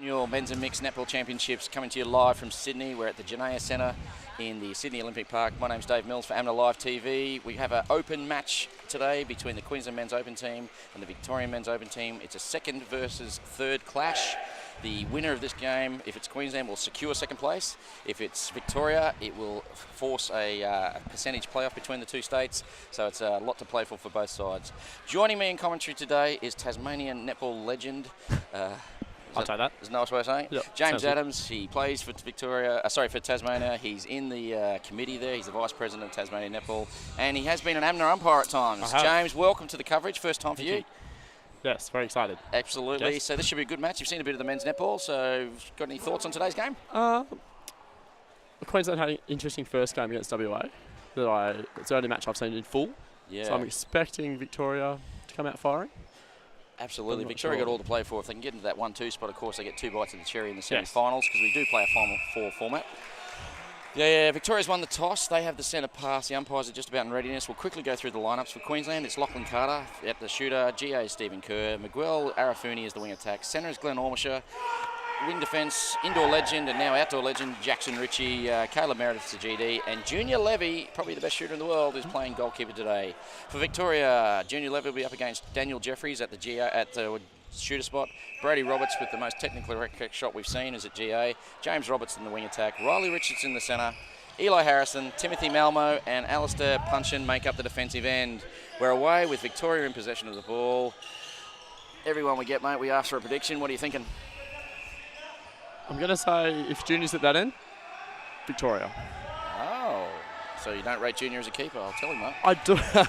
Your men's and mixed netball championships coming to you live from Sydney. We're at the Janaya Centre in the Sydney Olympic Park. My name's Dave Mills for AMNA Live TV. We have an open match today between the Queensland Men's Open team and the Victorian Men's Open team. It's a second versus third clash. The winner of this game, if it's Queensland, will secure second place. If it's Victoria, it will force a percentage playoff between the two states. So it's a lot to play for both sides. Joining me in commentary today is Tasmanian netball legend. I'll take that. Is a nice way of saying it? Yep. James Adams, he plays for for Tasmania. He's in the committee there. He's the Vice President of Tasmania Netball. And he has been an AMNA umpire at times. James, welcome to the coverage. First time for you. Yes, very excited. Absolutely. Yes. So this should be a good match. You've seen a bit of the men's netball, so got any thoughts on today's game? Queensland had an interesting first game against WA. It's the only match I've seen in full. Yeah. So I'm expecting Victoria to come out firing. Absolutely. Victoria got all to play for. If they can get into that 1-2 spot, of course, they get two bites of the cherry in the semi-finals because we do play a Final Four format. Yeah, Victoria's won the toss. They have the centre pass. The umpires are just about in readiness. We'll quickly go through the lineups for Queensland. It's Lachlan Carter at the shooter. GA is Stephen Kerr. Miguel Arafuni is the wing attack. Centre is Glenn Ormisher. Wing defence, indoor legend and now outdoor legend, Jackson Ritchie. Caleb Meredith's the GD. And Junior Levy, probably the best shooter in the world, is playing goalkeeper today. For Victoria, Junior Levy will be up against Daniel Jeffries at the shooter spot. Brady Roberts with the most technically correct shot we've seen is at GA. James Roberts in the wing attack. Riley Richards in the centre. Eli Harrison, Timothy Malmo and Alistair Punchin make up the defensive end. We're away with Victoria in possession of the ball. Everyone we get, mate, we ask for a prediction. What are you thinking? I'm going to say if Junior's at that end, Victoria. Oh, so you don't rate Junior as a keeper? I'll tell him that. I do. Yeah.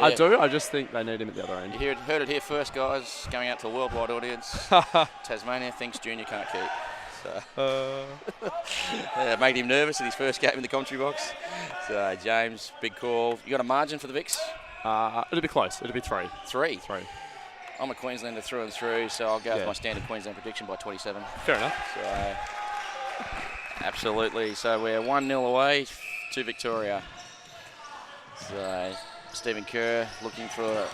I do. I just think they need him at the other end. You heard it here first, guys. Going out to a worldwide audience. Tasmania thinks Junior can't keep. So. Made him nervous in his first game in the commentary box. So, James, big call. You got a margin for the Vics? It'll be close. It'll be 3. 3? 3. I'm a Queenslander through and through, so I'll go with my standard Queensland prediction by 27. Fair enough. So, absolutely. So we're 1-0 away to Victoria. So Stephen Kerr looking for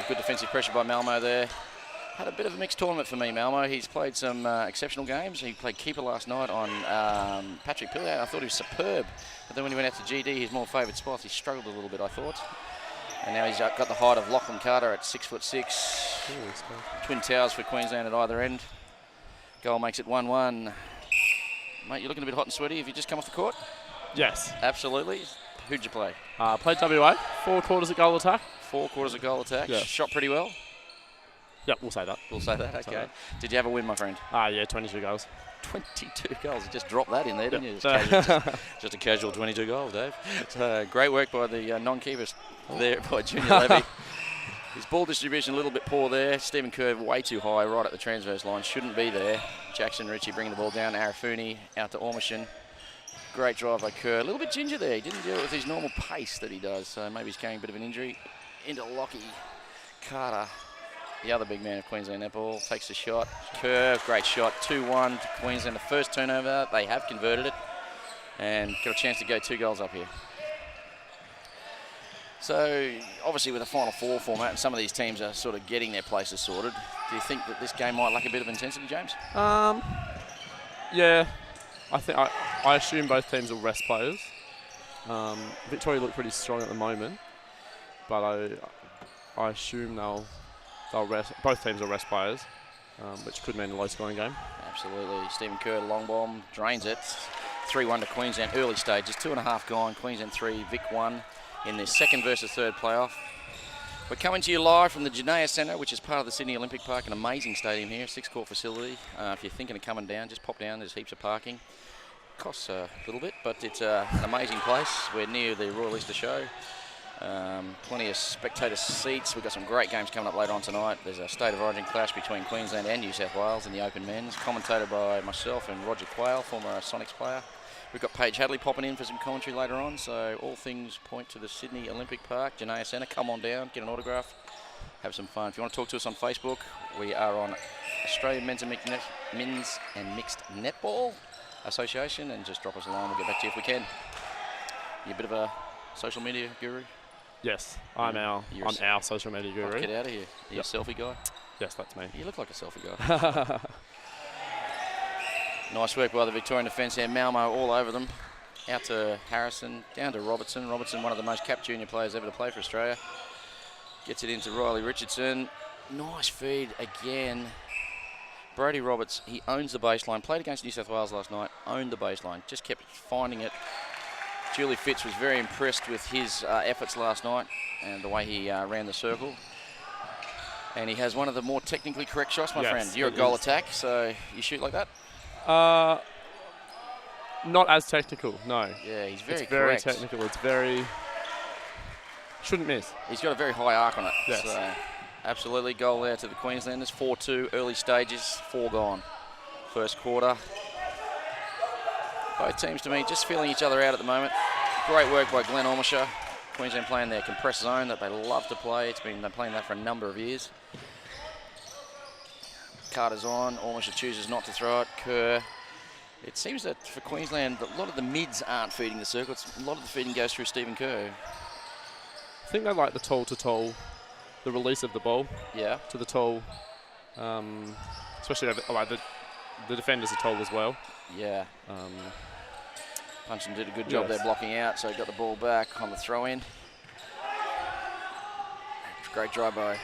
good defensive pressure by Malmo there. Had a bit of a mixed tournament for me, Malmo. He's played some exceptional games. He played keeper last night on Patrick Pillier. I thought he was superb. But then when he went out to GD, his more favoured spots, he struggled a little bit, I thought. And now he's got the height of Lachlan Carter at 6'6". Twin towers for Queensland at either end. Goal makes it 1-1. Mate, you're looking a bit hot and sweaty. Have you just come off the court? Yes. Absolutely. Who'd you play? Played WA. 4 quarters of goal attack. 4 quarters of goal attack. Yeah. Shot pretty well. Yep, we'll say that. We'll say that, okay. Did you have a win, my friend? Yeah, 22 goals. 22 goals. You just dropped that in there, didn't you? Just a casual 22 goals, Dave. So, great work by the non-keepers there by Junior Levy. His ball distribution a little bit poor there. Stephen Kerr way too high right at the transverse line. Shouldn't be there. Jackson Ritchie bringing the ball down. Arafuni out to Ormishan. Great drive by Kerr. A little bit ginger there. He didn't do it with his normal pace that he does. So maybe he's carrying a bit of an injury. Into Lockie Carter. The other big man of Queensland netball takes the shot. Kerr, great shot. 2-1 to Queensland. The first turnover, they have converted it and got a chance to go 2 goals up here. So, obviously with a Final Four format and some of these teams are sort of getting their places sorted, do you think that this game might lack a bit of intensity, James? Yeah. I assume both teams will rest players. Victoria look pretty strong at the moment, but I assume they'll rest. Both teams will rest players, which could mean a low-scoring game. Absolutely. Stephen Kerr, long bomb, drains it. 3-1 to Queensland, early stages. 2.5 gone. Queensland 3, Vic 1 in their second versus third playoff. We're coming to you live from the Janaya Centre, which is part of the Sydney Olympic Park, an amazing stadium here, 6-court facility. If you're thinking of coming down, just pop down. There's heaps of parking. Costs a little bit, but it's an amazing place. We're near the Royal Easter Show. Plenty of spectator seats. We've got some great games coming up later on tonight. There's a State of Origin clash between Queensland and New South Wales in the Open Men's, commentated by myself and Roger Quayle, former Sonics player. We've got Paige Hadley popping in for some commentary later on, so all things point to the Sydney Olympic Park, Janaya Centre. Come on down, get an autograph, have some fun. If you want to talk to us on Facebook, we are on Australian Men's and Mixed Netball Association, and just drop us a line. We'll get back to you if we can. You're a bit of a social media guru? Yes, I'm our social media guru. Get out of here. Are you a selfie guy? Yes, that's me. You look like a selfie guy. Nice work by the Victorian defence there. Malmo all over them. Out to Harrison, down to Robertson. Robertson, one of the most capped junior players ever to play for Australia. Gets it into Riley Richardson. Nice feed again. Brody Roberts, he owns the baseline. Played against New South Wales last night. Owned the baseline. Just kept finding it. Julie Fitz was very impressed with his efforts last night and the way he ran the circle. And he has one of the more technically correct shots, my friend. You're a goal attack, so you shoot like that? Not as technical, no. Yeah, he's very It's very correct. technical. It's very... Shouldn't miss. He's got a very high arc on it. Yes. So, absolutely, goal there to the Queenslanders. 4-2, early stages, 4 gone. First quarter. Both teams, to me, just feeling each other out at the moment. Great work by Glenn Ormisher. Queensland playing their compressed zone that they love to play. They're playing that for a number of years. Carter's on. Ormisher chooses not to throw it. Kerr. It seems that for Queensland, a lot of the mids aren't feeding the circles. A lot of the feeding goes through Stephen Kerr. I think they like the tall-to-tall, the release of the ball. Yeah. To the tall, especially over, the defenders are tall as well. Yeah. Puncheon did a good job there blocking out, so he got the ball back on the throw-in. Great drive by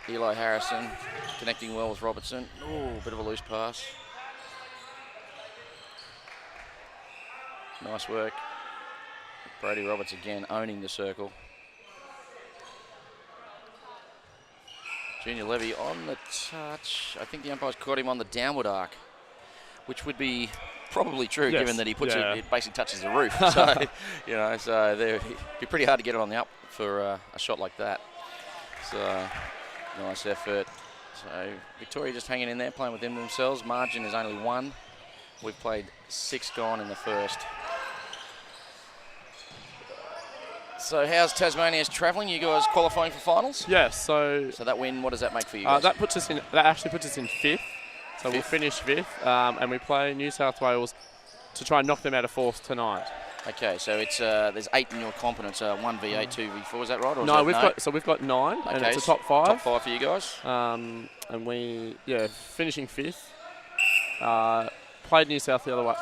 Eli Harrison, connecting well with Robertson. Ooh, bit of a loose pass. Nice work. Brody Roberts again owning the circle. Junior Levy on the touch. I think the umpire's caught him on the downward arc, which would be probably true, given that he puts it basically touches the roof. So, you know, it'd be pretty hard to get it on the up for a shot like that. So, nice effort. So, Victoria just hanging in there, playing within themselves. Margin is only 1. We've played 6 gone in the first. So, how's Tasmania's travelling? You guys qualifying for finals? Yes. So that win, what does that make for you guys? that actually puts us in 5th. So we'll finish 5th, and we play New South Wales to try and knock them out of 4th tonight. Okay, so it's there's 8 in your comp, and it's 1 V8, 2 V4. Is that right? Or No, we've got 9, okay, and it's a top 5. Top 5 for you guys. And we finishing 5th. Played New South the other way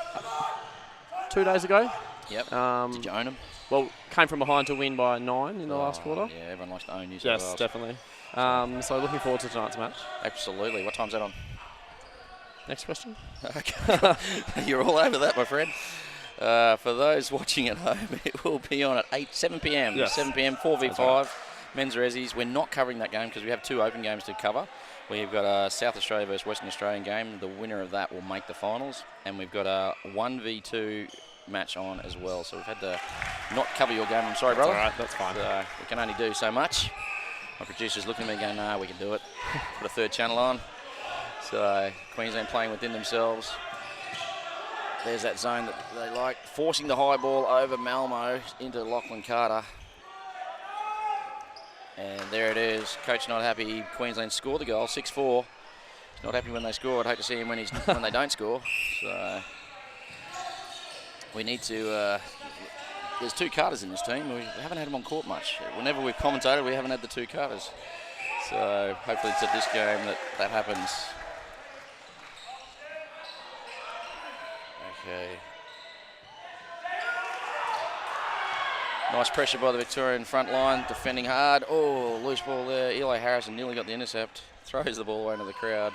2 days ago. Yep. Did you own them? Well, came from behind to win by 9 in the last quarter. Yeah, everyone likes to own New South Wales. Yes, definitely. So looking forward to tonight's match. Absolutely. What time's that on? Next question. Okay. You're all over that, my friend. For those watching at home, it will be on at 7 p.m. Yes. 7 p.m, 4v5, right. Men's Resis. We're not covering that game because we have 2 open games to cover. We've got a South Australia versus Western Australian game. The winner of that will make the finals. And we've got a 1v2 match on as well. So we've had to not cover your game. I'm sorry, brother. All right, that's fine. We can only do so much. My producer's looking at me going, nah, we can do it. Put a 3rd channel on. So Queensland playing within themselves. There's that zone that they like. Forcing the high ball over Malmo into Lachlan Carter. And there it is. Coach not happy. Queensland scored the goal, 6-4. He's not happy when they score. I'd hate to see him when they don't score. So we need to... there's 2 Carters in this team. We haven't had them on court much. Whenever we've commentated, we haven't had the 2 Carters. So hopefully it's at this game that happens. Okay. Nice pressure by the Victorian front line, defending hard. Oh, loose ball there. Eli Harrison nearly got the intercept. Throws the ball away into the crowd.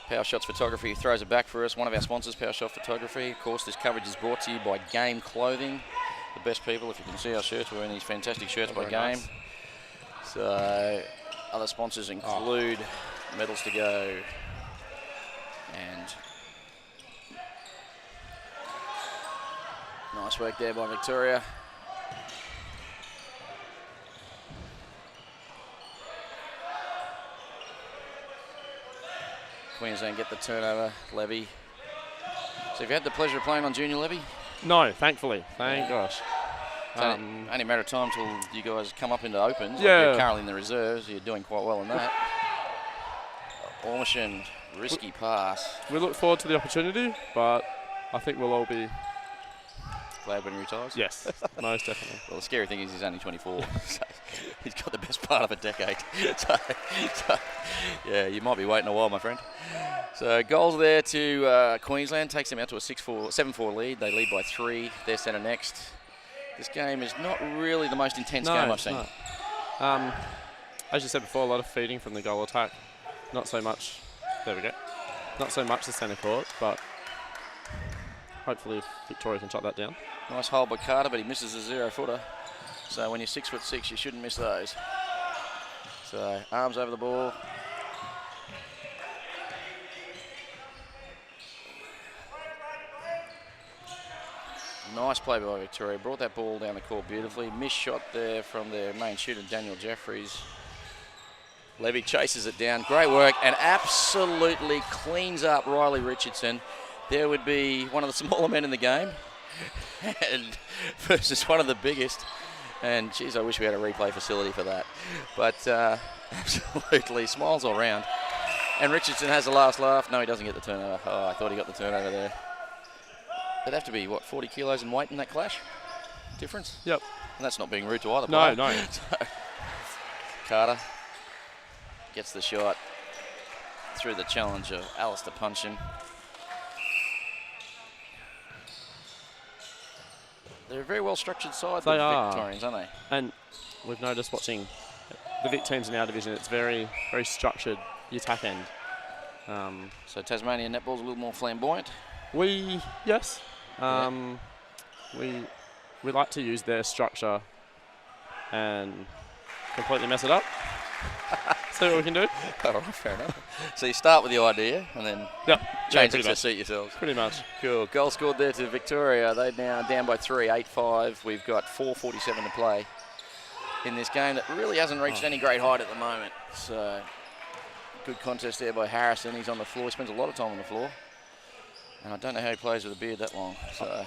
Power Shots Photography throws it back for us. One of our sponsors, Power Shot Photography. Of course, this coverage is brought to you by Game Clothing. The best people, if you can see our shirts, we're wearing these fantastic shirts by Game. Nice. So, other sponsors include Medals to Go and nice work there by Victoria. Queensland get the turnover. Levy. So have you had the pleasure of playing on junior Levy? No, thankfully. Thank gosh. It's only a matter of time till you guys come up into opens. Yeah. Like you're currently in the reserves. You're doing quite well in that. Ormishan, risky pass. We look forward to the opportunity, but I think we'll all be glad when he retires? Yes, most definitely. Well, the scary thing is he's only 24. So he's got the best part of a decade. so, yeah, you might be waiting a while, my friend. So goals there to Queensland, takes them out to a 7-4 lead. They lead by 3. They're centre next. This game is not really the most intense game I've seen. As you said before, a lot of feeding from the goal attack. Not so much. There we go. Not so much the centre court, but hopefully Victoria can shut that down. Nice hole by Carter, but he misses a 0-footer. So when you're 6'6", you shouldn't miss those. So arms over the ball. Nice play by Victoria. Brought that ball down the court beautifully. Missed shot there from their main shooter, Daniel Jeffries. Levy chases it down. Great work and absolutely cleans up Riley Richardson. There would be one of the smaller men in the game and versus one of the biggest. And, geez, I wish we had a replay facility for that. But absolutely, smiles all round. And Richardson has the last laugh. No, he doesn't get the turnover. Oh, I thought he got the turnover there. There'd have to be, what, 40 kilos in weight in that clash? Difference? Yep. And that's not being rude to either player. No. So, Carter gets the shot through the challenge of Alistair Punchin. They're a very well-structured side, the Victorians, aren't they? And we've noticed watching the Vic teams in our division, it's very, very structured, the attack end. So Tasmanian netball's a little more flamboyant? Yes. We like to use their structure and completely mess it up. See what we can do. All right, fair enough. So you start with the idea and then change it to suit yourselves. Pretty much. Cool. Goal scored there to Victoria. They're now down by 3, 8-5. We've got 4:47 to play in this game that really hasn't reached any great height at the moment. So good contest there by Harrison. He's on the floor. He spends a lot of time on the floor. And I don't know how he plays with a beard that long. So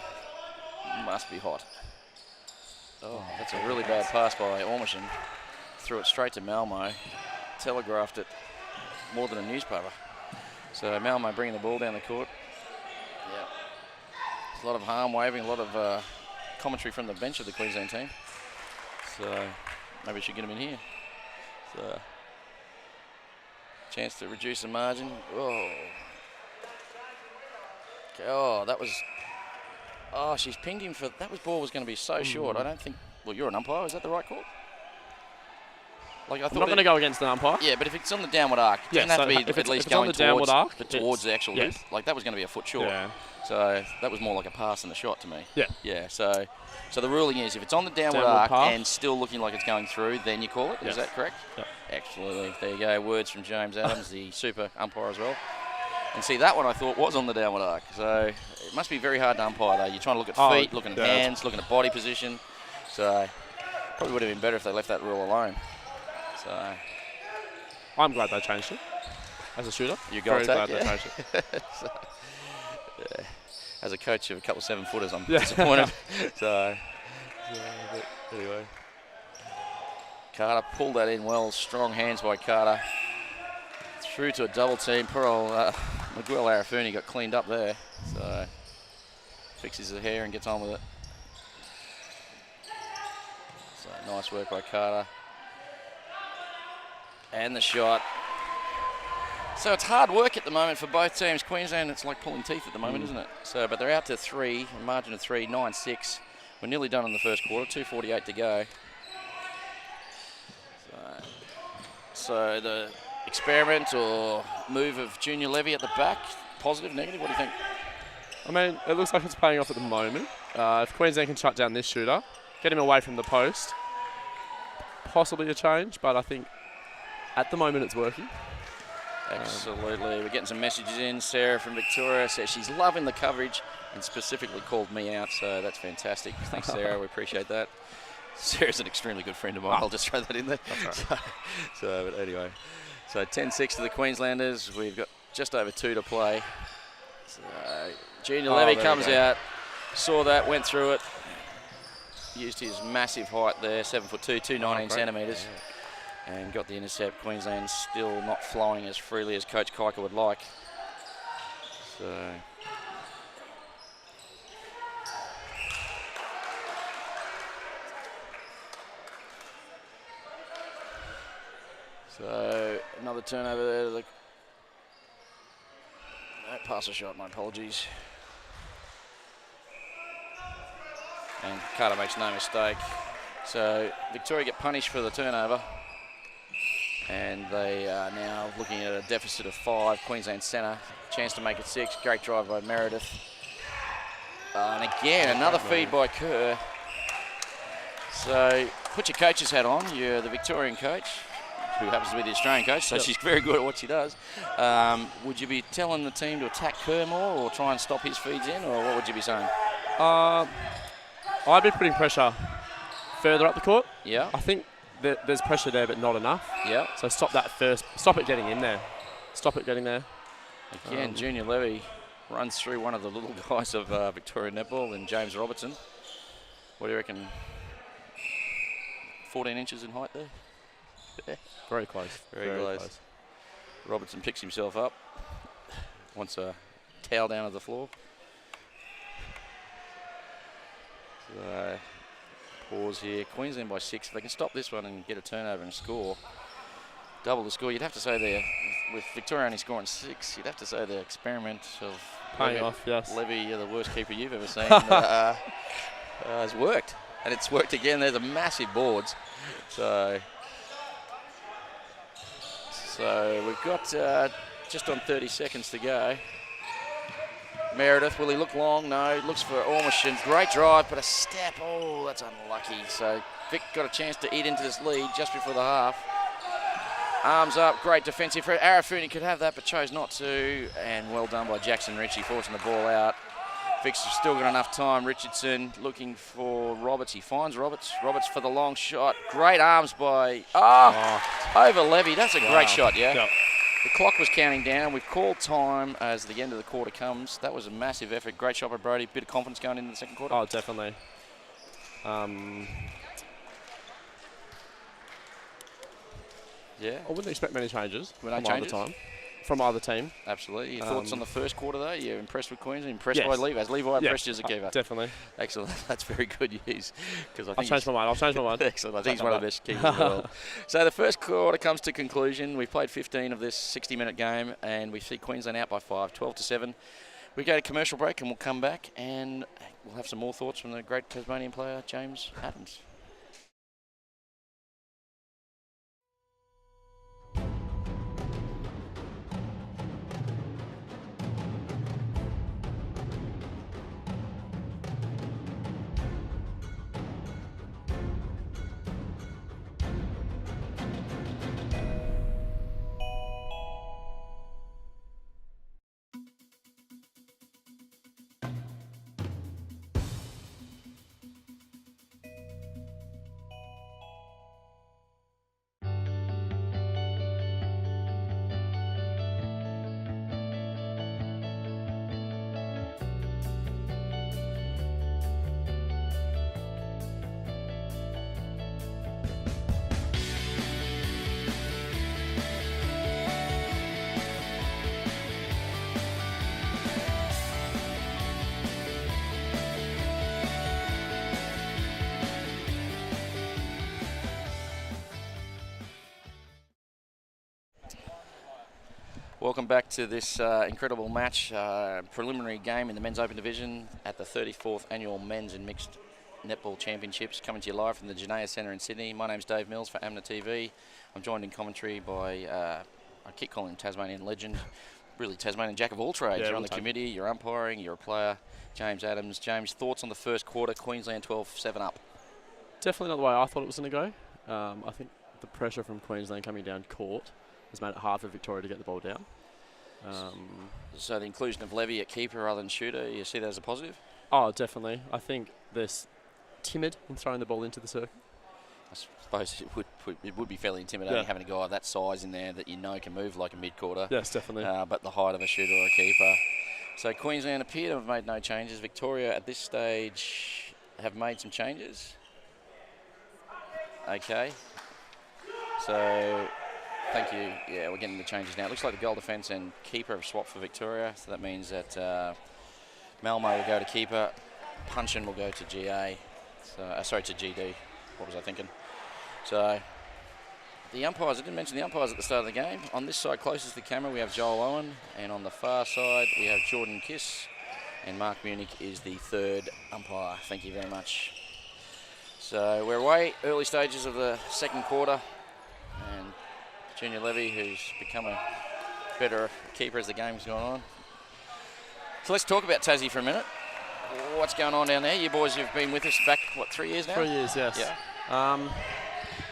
must be hot. Oh, that's a really bad pass by Ormishan. Threw it straight to Malmo. Telegraphed it more than a newspaper. So Malmo bringing the ball down the court. Yeah. There's a lot of arm waving, a lot of commentary from the bench of the Queensland team. So maybe we should get him in here. So chance to reduce the margin. Oh. Oh, that was. Oh, she's pinged him for. That ball was going to be so short. I don't think. Well, you're an umpire. Is that the right call? Like I thought. I'm not going to go against the umpire. Yeah, but if it's on the downward arc, it doesn't have to be at least going towards the actual loop. Like that was going to be a foot short. Yeah. So that was more like a pass than a shot to me. Yeah. Yeah. So the ruling is if it's on the downward arc and still looking like it's going through, then you call it. Is that correct? Yeah. Absolutely. There you go. Words from James Adams, the super umpire as well. And see, that one I thought was on the downward arc. So it must be very hard to umpire, though. You're trying to look at feet, looking at hands, looking at body position. So probably would have been better if they left that rule alone. So I'm glad they changed it as a shooter. You're very glad they changed it. So, yeah. As a coach of a couple of 7-footers, I'm disappointed. So anyway. Carter pulled that in well. Strong hands by Carter. Through to a double team. Poor old Miguel Arafuni got cleaned up there. So fixes the hair and gets on with it. So nice work by Carter. And the shot. So it's hard work at the moment for both teams. Queensland, it's like pulling teeth at the moment, isn't it? So, but they're out to 3, a margin of 3, 9-6. We're nearly done in the first quarter, 2:48 to go. So the experiment or move of Junior Levy at the back, positive, negative, what do you think? I mean, it looks like it's paying off at the moment. If Queensland can shut down this shooter, get him away from the post, possibly a change, but I think at the moment it's working. Absolutely. We're getting some messages in. Sarah from Victoria says she's loving the coverage and specifically called me out, so that's fantastic. Thanks, Sarah. We appreciate that. Sarah's an extremely good friend of mine. I'll just throw that in there. That's right. But anyway. So 10-6 to the Queenslanders. We've got just over 2 to play. So Junior Levy comes out, saw that, went through it, used his massive height there, 7'2", 219 centimetres, and got the intercept. Queensland still not flowing as freely as Coach Kiker would like. So So another turnover there. No pass or shot, my apologies. And Carter makes no mistake. So Victoria get punished for the turnover. And they are now looking at a deficit of 5. Queensland Centre, chance to make it 6. Great drive by Meredith. And again, another feed by Kerr. So put your coach's hat on. You're the Victorian coach, who happens to be the Australian coach, so she's very good at what she does. Would you be telling the team to attack Kerr more or try and stop his feeds in, or what would you be saying? I'd be putting pressure further up the court. Yeah. I think there's pressure there, but not enough. Yeah. So stop that first. Stop it getting in there. Stop it getting there. Again, Junior Levy runs through one of the little guys of Victoria Netball and James Robertson. What do you reckon? 14 inches in height there? Yeah. Very close. Very close. Robertson picks himself up. Wants a towel down to the floor. So, pause here. Queensland by 6. If they can stop this one and get a turnover and score, double the score, you'd have to say they're, with Victoria only scoring 6, you'd have to say the experiment of paying off, yes. Levy, you're the worst keeper you've ever seen, has worked. And it's worked again. There's a massive boards. So we've got just on 30 seconds to go. Meredith, will he look long? No, looks for Ormiston. Great drive, but a step. Oh, that's unlucky. So Vic got a chance to eat into this lead just before the half. Arms up, great defensive. Arafuni could have that, but chose not to. And well done by Jackson Ritchie, forcing the ball out. Vic's still got enough time. Richardson looking for Roberts. He finds Roberts. Roberts for the long shot. Great arms by over Levy. That's a great shot, yeah? Yep. The clock was counting down. We've called time as the end of the quarter comes. That was a massive effort. Great shot by Brody. Bit of confidence going into the second quarter. Oh, definitely. Yeah. I wouldn't expect many changes Were no from changes? from either team. Absolutely. Your thoughts on the first quarter, though? You're impressed with Queensland? Impressed Yes. by Levi? Has Levi impressed you as a keeper? Definitely. Excellent. That's very good news. Because I'll change my mind. Excellent. I think he's one of the best keepers in the world. So the first quarter comes to conclusion. We've played 15 of this 60-minute game, and we see Queensland out by 5, 12-7. We go to commercial break, and we'll come back, and we'll have some more thoughts from the great Tasmanian player, James Adams. Welcome back to this incredible match, preliminary game in the Men's Open Division at the 34th Annual Men's and Mixed Netball Championships, coming to you live from the Genea Centre in Sydney. My name's Dave Mills for AMNA TV. I'm joined in commentary by, I keep calling him Tasmanian legend, really Tasmanian jack of all trades. Yeah, you're on the committee, you're umpiring, you're a player, James Adams. James, thoughts on the first quarter, Queensland 12-7 up? Definitely not the way I thought it was going to go. I think the pressure from Queensland coming down court has made it hard for Victoria to get the ball down. So the inclusion of Levy at keeper rather than shooter, you see that as a positive? Oh, definitely. I think they're timid in throwing the ball into the circle. I suppose it would be fairly intimidating having a guy of that size in there that you know can move like a mid-quarter. Yes, definitely. But the height of a shooter or a keeper. So Queensland appear to have made no changes. Victoria at this stage have made some changes. Okay. So, thank you. Yeah, we're getting the changes now. It looks like the goal defence and keeper have swapped for Victoria. So that means that Malmo will go to keeper. Punchin will go to GA. So, sorry, to GD. What was I thinking? So, the umpires, I didn't mention the umpires at the start of the game. On this side, closest to the camera, we have Joel Owen, and on the far side, we have Jordan Kiss, and Mark Munich is the third umpire. Thank you very much. So we're away, early stages of the second quarter, and Junior Levy, who's become a better keeper as the game's gone on. So let's talk about Tassie for a minute. What's going on down there? You boys have been with us back, what, 3 years now? 3 years, yes. Yeah.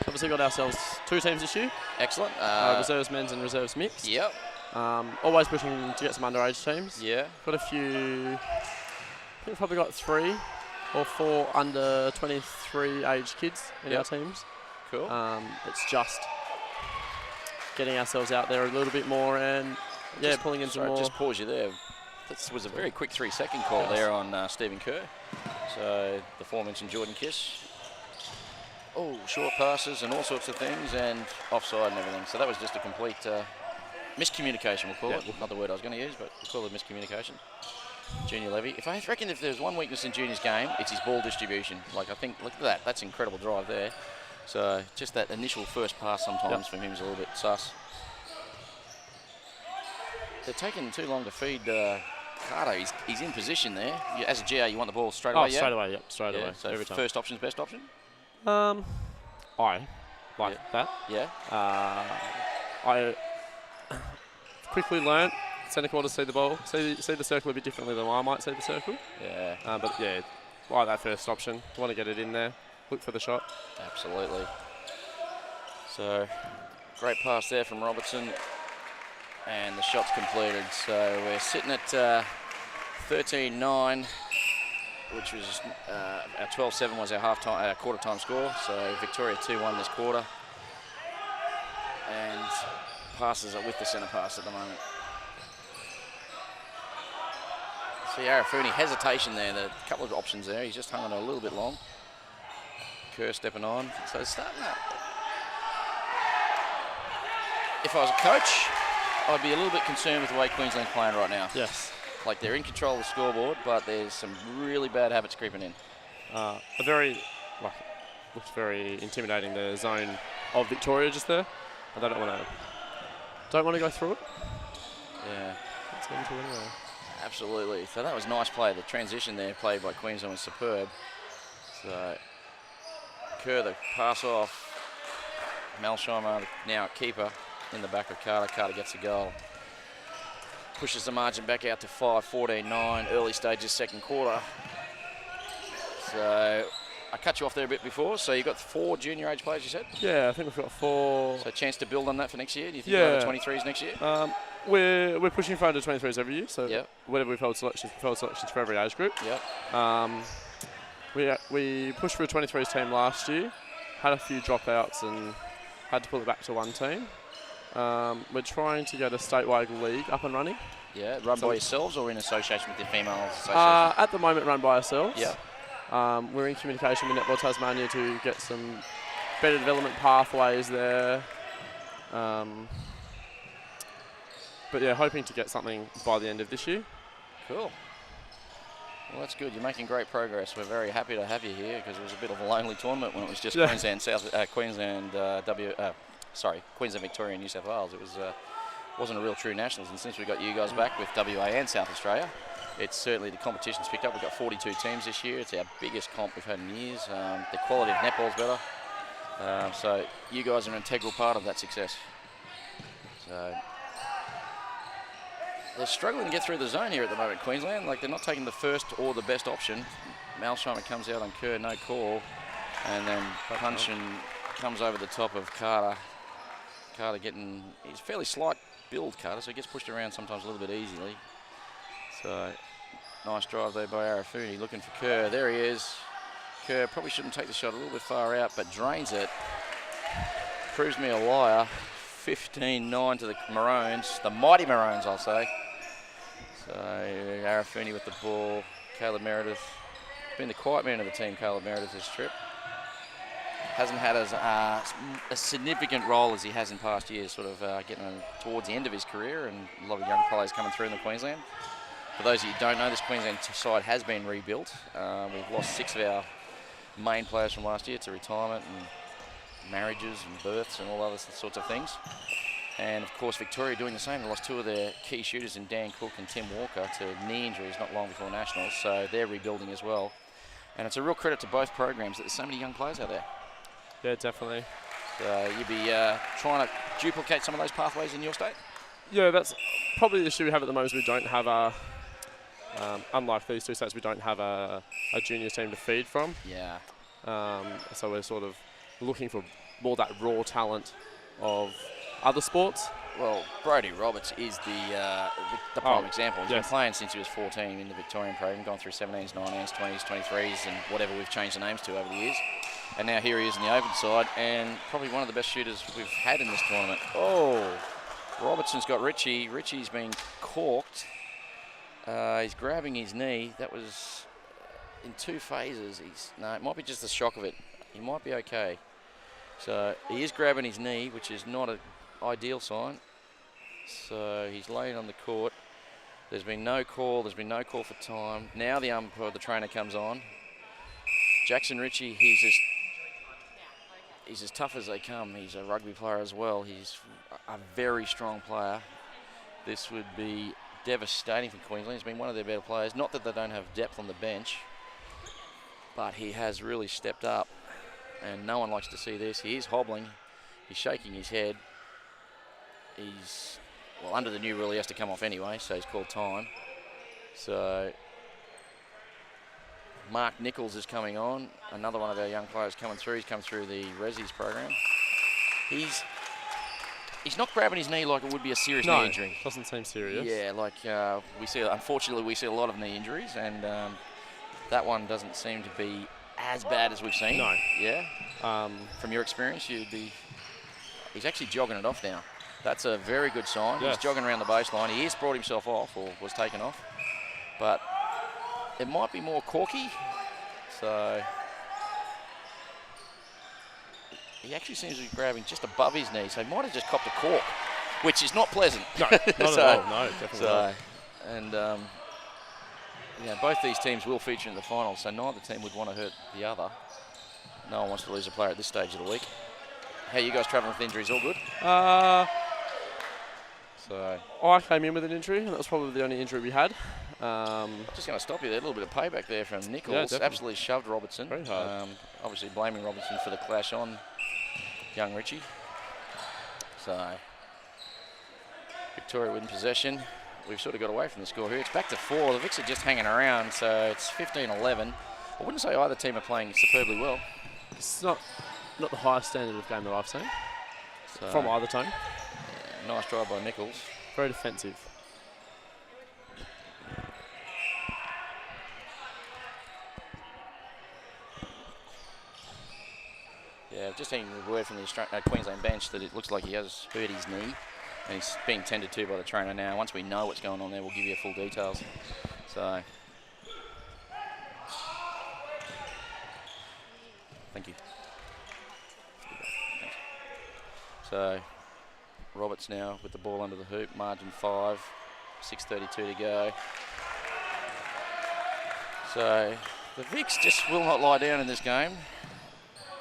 Obviously got ourselves 2 teams this year. Excellent. Reserves men's and reserves mixed. Yep. Always pushing to get some underage teams. Yeah. Got a few, I think we've probably got 3 or 4 under 23 age kids in our teams. Cool. It's just getting ourselves out there a little bit more and pulling in some more. Just pause you there. This was a very quick 3-second call there on Stephen Kerr. So the aforementioned Jordan Kiss. Oh, short passes and all sorts of things, and offside and everything. So that was just a complete miscommunication, we'll call it. Not the word I was going to use, but we'll call it miscommunication. Junior Levy. I reckon if there's one weakness in Junior's game, it's his ball distribution. Like, I think, look at that. That's incredible drive there. So just that initial first pass sometimes from him is a little bit sus. They're taking too long to feed Carter. He's in position there. As a GA, you want the ball straight away, straight away, straight away. So every time. First option's best option? I like that. Yeah. I quickly learnt centre quarter see the ball, see the circle a bit differently than I might see the circle. Yeah. But yeah, like that first option. Want to get it in there, look for the shot. Absolutely. So great pass there from Robertson, and the shot's completed. So we're sitting at 13-9. Which was our 12-7 was our quarter time score. So Victoria 2-1 this quarter. And passes are with the centre pass at the moment. See Arafuni, hesitation there, the couple of options there. He's just hung on a little bit long. Kerr stepping on. So it's starting out. If I was a coach, I'd be a little bit concerned with the way Queensland's playing right now. Yes. Like they're in control of the scoreboard, but there's some really bad habits creeping in. Looks very intimidating, the zone of Victoria just there. I don't want to go through it. Yeah. Let's go into it anyway. Absolutely. So that was nice play. The transition there played by Queensland was superb. So Kerr, the pass off. Malsheimer now a keeper in the back of Carter. Carter gets a goal. Pushes the margin back out to 5, 14-9, early stages second quarter. So I cut you off there a bit before. So you've got 4 junior age players, you said? Yeah, I think we've got 4. So a chance to build on that for next year? Do you think you'll have 23s next year? We're pushing for under 23s every year. So whenever we've held selections for every age group. We pushed for a 23s team last year, had a few dropouts and had to pull it back to one team. We're trying to get a statewide league up and running. Yeah, run by yourselves or in association with the female association? At the moment, run by ourselves. Yeah. We're in communication with Netball Tasmania to get some better development pathways there. But yeah, hoping to get something by the end of this year. Cool. Well, that's good. You're making great progress. We're very happy to have you here because it was a bit of a lonely tournament when it was just Queensland, Queensland, Victoria, and New South Wales. It wasn't a real true nationals, and since we got you guys back with WA and South Australia, it's certainly the competition's picked up. We've got 42 teams this year. It's our biggest comp we've had in years. The quality of netball's better, so you guys are an integral part of that success. So they're struggling to get through the zone here at the moment, Queensland. Like they're not taking the first or the best option. Malsheimer comes out on Kerr, no call, and then Puncheon comes over the top of Carter. Carter he's fairly slight build, Carter, so he gets pushed around sometimes a little bit easily. So nice drive there by Arafuni, looking for Kerr. There he is. Kerr probably shouldn't take the shot a little bit far out, but drains it. Proves me a liar. 15-9 to the Maroons, the mighty Maroons, I'll say. So Arafuni with the ball. Caleb Meredith, been the quiet man of the team, Caleb Meredith, this trip. Hasn't had a significant role as he has in past years, sort of getting towards the end of his career, and a lot of young players coming through in the Queensland. For those of you who don't know, this Queensland side has been rebuilt. We've lost 6 of our main players from last year to retirement, and marriages and births and all other sorts of things. And of course Victoria doing the same. They lost two of their key shooters in Dan Cook and Tim Walker to knee injuries not long before Nationals, so they're rebuilding as well. And it's a real credit to both programs that there's so many young players out there. Yeah, definitely. So you'd be trying to duplicate some of those pathways in your state? Yeah, that's probably the issue we have at the moment. We don't have a, unlike these two states, we don't have a junior team to feed from. Yeah. So we're sort of looking for more that raw talent of other sports. Well, Brodie Roberts is the prime example. He's been playing since he was 14 in the Victorian program, gone through 17s, 19s, 20s, 23s, and whatever we've changed the names to over the years. And now here he is in the open side, and probably one of the best shooters we've had in this tournament. Oh, Robertson's got Richie. Richie's been corked. He's grabbing his knee. That was in two phases. No, it might be just the shock of it. He might be okay. So he is grabbing his knee, which is not an ideal sign. So he's laying on the court. There's been no call. There's been no call for time. Now the umpire, the trainer comes on. Jackson Ritchie, he's as tough as they come. He's a rugby player as well. He's a very strong player. This would be devastating for Queensland. He's been one of their better players. Not that they don't have depth on the bench, but he has really stepped up, and no one likes to see this. He is hobbling. He's shaking his head. He's, well, under the new rule, he has to come off anyway, so he's called time. So Mark Nichols is coming on, another one of our young players coming through. He's come through the Resi's program. He's not grabbing his knee like it would be a serious knee injury. Doesn't seem serious. Yeah, like unfortunately we see a lot of knee injuries, and that one doesn't seem to be as bad as we've seen. No. Yeah. From your experience, he's actually jogging it off now. That's a very good sign. Yes. He's jogging around the baseline. He has brought himself off, or was taken off, but it might be more corky. So he actually seems to be grabbing just above his knee, so he might have just copped a cork, which is not pleasant. No, not at all. No, definitely not. And both these teams will feature in the finals, so neither team would want to hurt the other. No one wants to lose a player at this stage of the week. How are you guys travelling with injuries? All good? So I came in with an injury, and that was probably the only injury we had. Just going to stop you there. A little bit of payback there from Nichols. Yeah, absolutely shoved Robertson. Very hard. Obviously blaming Robertson for the clash on young Richie. So Victoria in possession. We've sort of got away from the score here. It's back to 4. The Vics are just hanging around, so it's 15-11. I wouldn't say either team are playing superbly well. It's not the highest standard of game that I've seen from either team. Yeah, nice drive by Nichols. Very defensive. Yeah, I've just seen the word from the Queensland bench that it looks like he has hurt his knee, and he's being tended to by the trainer now. Once we know what's going on there, we'll give you full details. So, thank you. Thanks. So, Roberts now with the ball under the hoop, margin 5, 6:32 to go. So, the Vics just will not lie down in this game.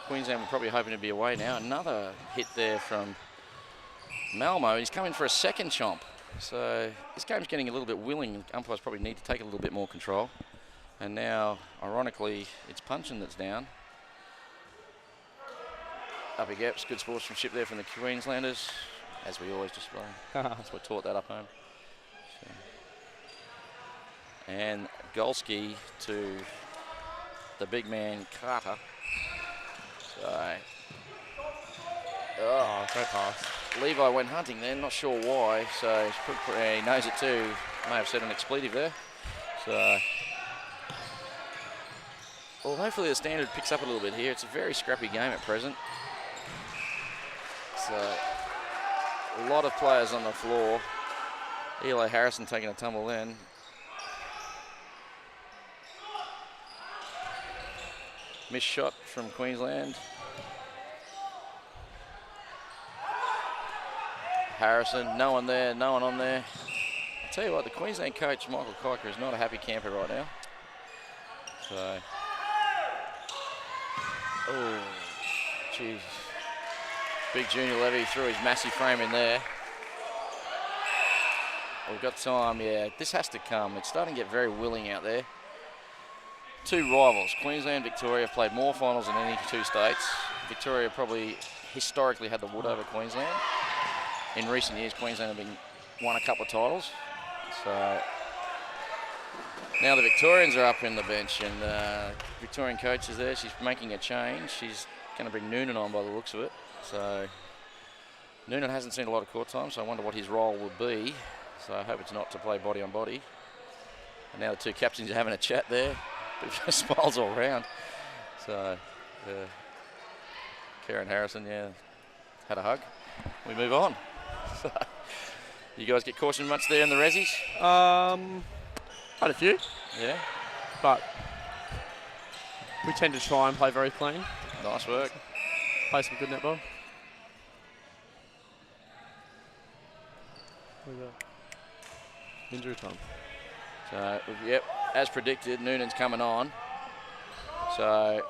Queensland were probably hoping to be away now. Another hit there from Malmo. He's coming for a second chomp. So this game's getting a little bit willing. Umpires probably need to take a little bit more control. And now, ironically, it's Punchin that's down. Uppy gaps, good sportsmanship there from the Queenslanders, as we always display. That's what taught that up home. So. And Golski to the big man Carter. So, great pass. Levi went hunting then, not sure why, so he knows it too. May have said an expletive there. So, well, hopefully the standard picks up a little bit here. It's a very scrappy game at present. So, a lot of players on the floor. Eli Harrison taking a tumble then. Missed shot from Queensland. Harrison, no one there, no one on there. I'll tell you what, the Queensland coach, Michael Kiker, is not a happy camper right now. So, oh, jeez. Big Junior Levy threw his massive frame in there. We've got time, yeah. This has to come. It's starting to get very willing out there. Two rivals, Queensland, Victoria, have played more finals than any two states. Victoria probably historically had the wood over Queensland. In recent years, Queensland have won a couple of titles. So now the Victorians are up in the bench, and Victorian coach is there. She's making a change. She's going to bring Noonan on by the looks of it. So Noonan hasn't seen a lot of court time, so I wonder what his role will be. So I hope it's not to play body on body. And now the two captains are having a chat there. Smiles all round. So Karen Harrison, yeah, had a hug. We move on. You guys get cautioned much there in the resis? Had a few. Yeah. But we tend to try and play very clean. Nice work. Play some good netball. Injury time. So, yep, as predicted, Noonan's coming on. So,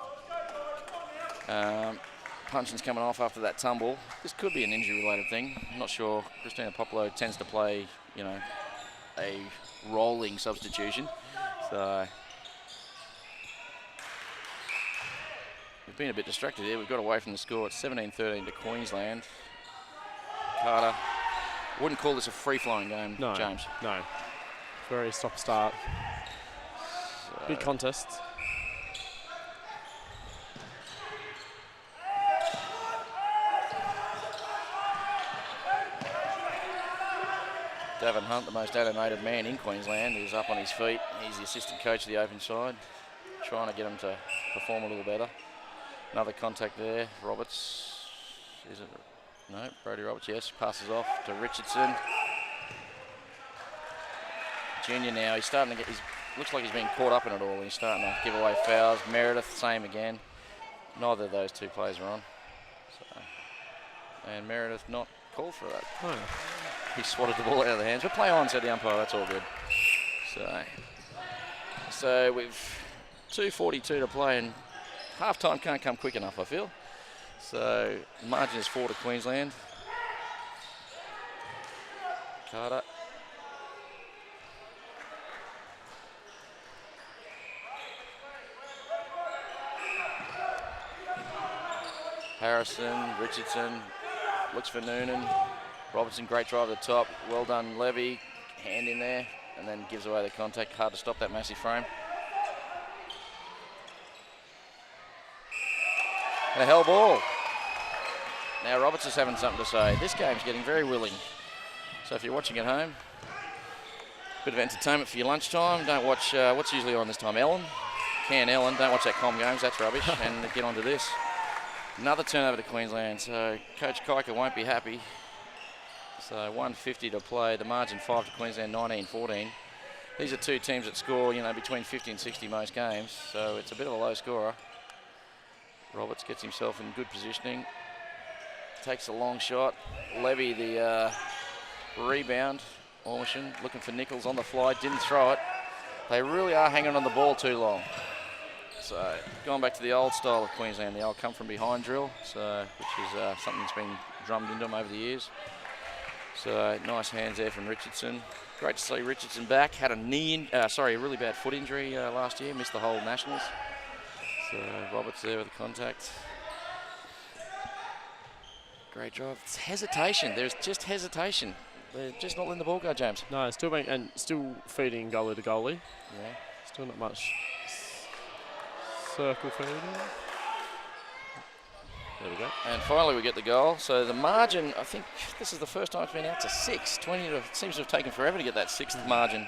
Punchin's coming off after that tumble. This could be an injury-related thing. I'm not sure. Christina Popolo tends to play, you know, a rolling substitution. So, we've been a bit distracted here. We've got away from the score. It's 17-13 to Queensland. Carter. Wouldn't call this a free-flowing game, no, James. No. Very stop-start. So big contests. Davin Hunt, the most animated man in Queensland, is up on his feet. He's the assistant coach of the open side, trying to get him to perform a little better. Another contact there. Roberts. Is it? No, Brody Roberts, yes. Passes off to Richardson. Junior now, he's starting to get, looks like he's been caught up in it all. He's starting to give away fouls. Meredith, same again. Neither of those two plays are on. So, and Meredith not called for that. Oh. He swatted the ball out of the hands. But play on, said the umpire, that's all good. So we've 2:42 to play, and half-time can't come quick enough, I feel. So the margin is 4 to Queensland. Carter. Harrison, Richardson, looks for Noonan. Robertson, great drive to the top. Well done, Levy. Hand in there, and then gives away the contact. Hard to stop that massive frame. And a hell ball. Now Roberts is having something to say. This game's getting very willing. So if you're watching at home, bit of entertainment for your lunchtime. Don't watch what's usually on this time. Ellen. Ellen. Don't watch that Com Games. That's rubbish. And get on to this. Another turnover to Queensland. So Coach Kiker won't be happy. So 1:50 to play. The margin 5 to Queensland, 19-14. These are two teams that score, you know, between 50 and 60 most games. So it's a bit of a low scorer. Roberts gets himself in good positioning. Takes a long shot. Levy the rebound. Ormishan looking for Nichols on the fly. Didn't throw it. They really are hanging on the ball too long. So going back to the old style of Queensland, the old come from behind drill, so which is something that's been drummed into them over the years. So nice hands there from Richardson. Great to see Richardson back. Had a a really bad foot injury last year. Missed the whole Nationals. So Roberts there with the contact. Great drive. It's hesitation. There's just hesitation. They're just not letting the ball go, James. No, still feeding goalie to goalie. Yeah. Still not much circle feeding. There we go. And finally we get the goal. So the margin, I think this is the first time it's been out to 6. 20 it seems to have taken forever to get that 6th margin.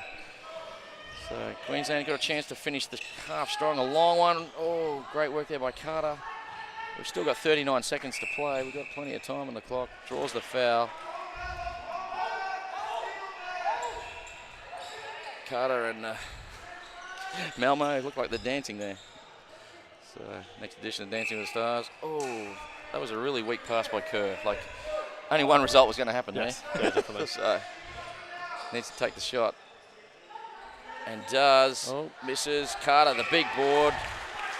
So Queensland got a chance to finish the half strong. A long one. Oh, great work there by Carter. We've still got 39 seconds to play. We've got plenty of time on the clock. Draws the foul. Carter and Malmo look like they're dancing there. So next edition of Dancing with the Stars. Oh, that was a really weak pass by Kerr. Like, only one result was going to happen there. Yeah, definitely. So needs to take the shot. And does. Oh. Misses. Carter, the big board.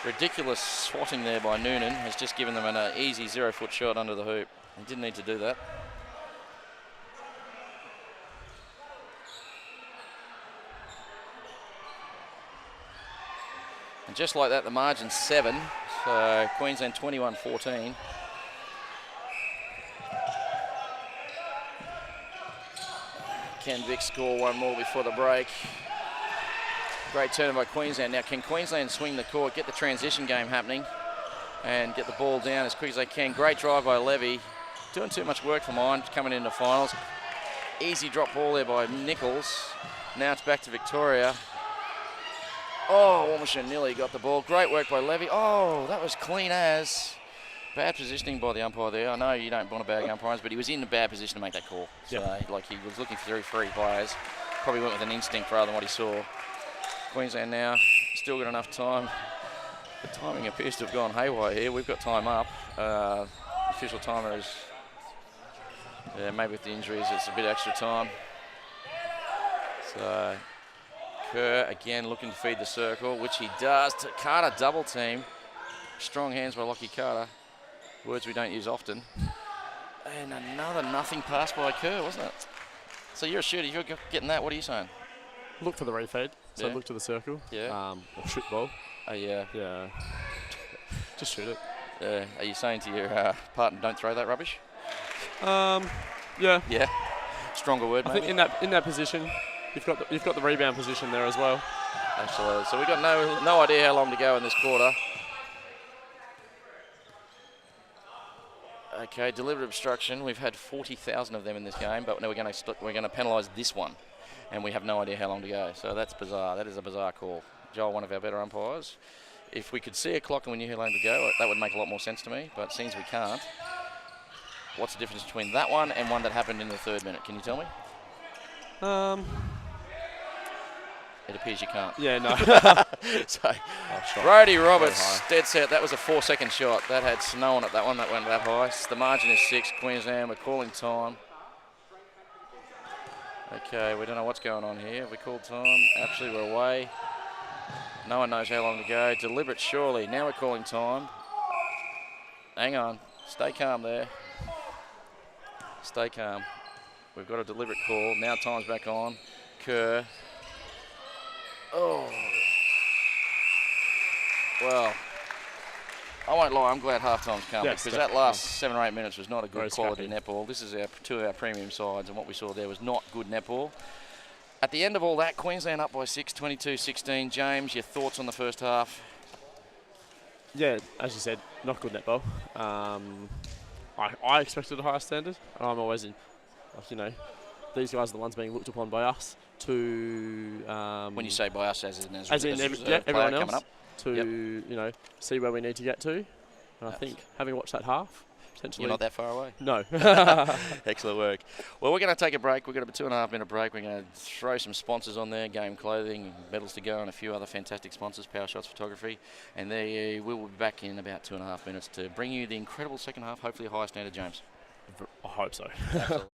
Ridiculous swatting there by Noonan has just given them an easy 0-foot shot under the hoop. He didn't need to do that. And just like that, the margin's 7. So Queensland 21-14. Can Vic score one more before the break? Great turn by Queensland. Now, can Queensland swing the court, get the transition game happening, and get the ball down as quick as they can? Great drive by Levy. Doing too much work for mine, coming into finals. Easy drop ball there by Nichols. Now it's back to Victoria. Oh, Warmisher nearly got the ball. Great work by Levy. Oh, that was clean as. Bad positioning by the umpire there. I know you don't want to bag umpires, but he was in a bad position to make that call. So, like, he was looking for 3 players. Probably went with an instinct rather than what he saw. Queensland now still got enough time. The timing appears to have gone haywire here. We've got time up. The official timer is, maybe with the injuries, it's a bit extra time. So Kerr again looking to feed the circle, which he does. Carter double team. Strong hands by Lockie Carter. Words we don't use often. And another nothing pass by Kerr, wasn't it? So you're a shooter, you're getting that. What are you saying? Look for the refeed. So look to the circle. Yeah. Or shoot ball. Yeah. Yeah. Just shoot it. Are you saying to your partner, don't throw that rubbish? Yeah. Yeah. Stronger word, maybe? I think in that position, you've got the rebound position there as well. Absolutely. So we've got no idea how long to go in this quarter. Okay, deliberate obstruction. We've had 40,000 of them in this game, but now we're going to penalise this one, and we have no idea how long to go. So that's bizarre. That is a bizarre call. Joel, one of our better umpires. If we could see a clock and we knew how long to go, that would make a lot more sense to me. But it seems we can't. What's the difference between that one and one that happened in the 3rd minute? Can you tell me? It appears you can't. Yeah, no. So, Brody Roberts, dead set. That was a 4-second shot. That had snow on it, that one. That went that high. The margin is 6. Queensland, we're calling time. Okay, we don't know what's going on here. Have we called time? Absolutely, we're away. No one knows how long to go. Deliberate, surely. Now we're calling time. Hang on. Stay calm there. Stay calm. We've got a deliberate call. Now time's back on. Kerr. Oh. Well, I won't lie, I'm glad half-time's come, because that last 7 or 8 minutes was not a good quality netball. This is 2 of our premium sides, and what we saw there was not good netball. At the end of all that, Queensland up by 6, 22-16. James, your thoughts on the first half? Yeah, as you said, not good netball. I expected a higher standard. I'm always in, these guys are the ones being looked upon by us to... when you say by us, as in everyone else, coming up. To, see where we need to get to. And I think, having watched that half, potentially... You're not that far away? No. Excellent work. Well, we're going to take a break. We've got a 2.5 minute break. We're going to throw some sponsors on there, Game Clothing, Medals to Go, and a few other fantastic sponsors, Power Shots Photography. And we will be back in about 2.5 minutes to bring you the incredible second half, hopefully a high standard, James. I hope so. Absolutely.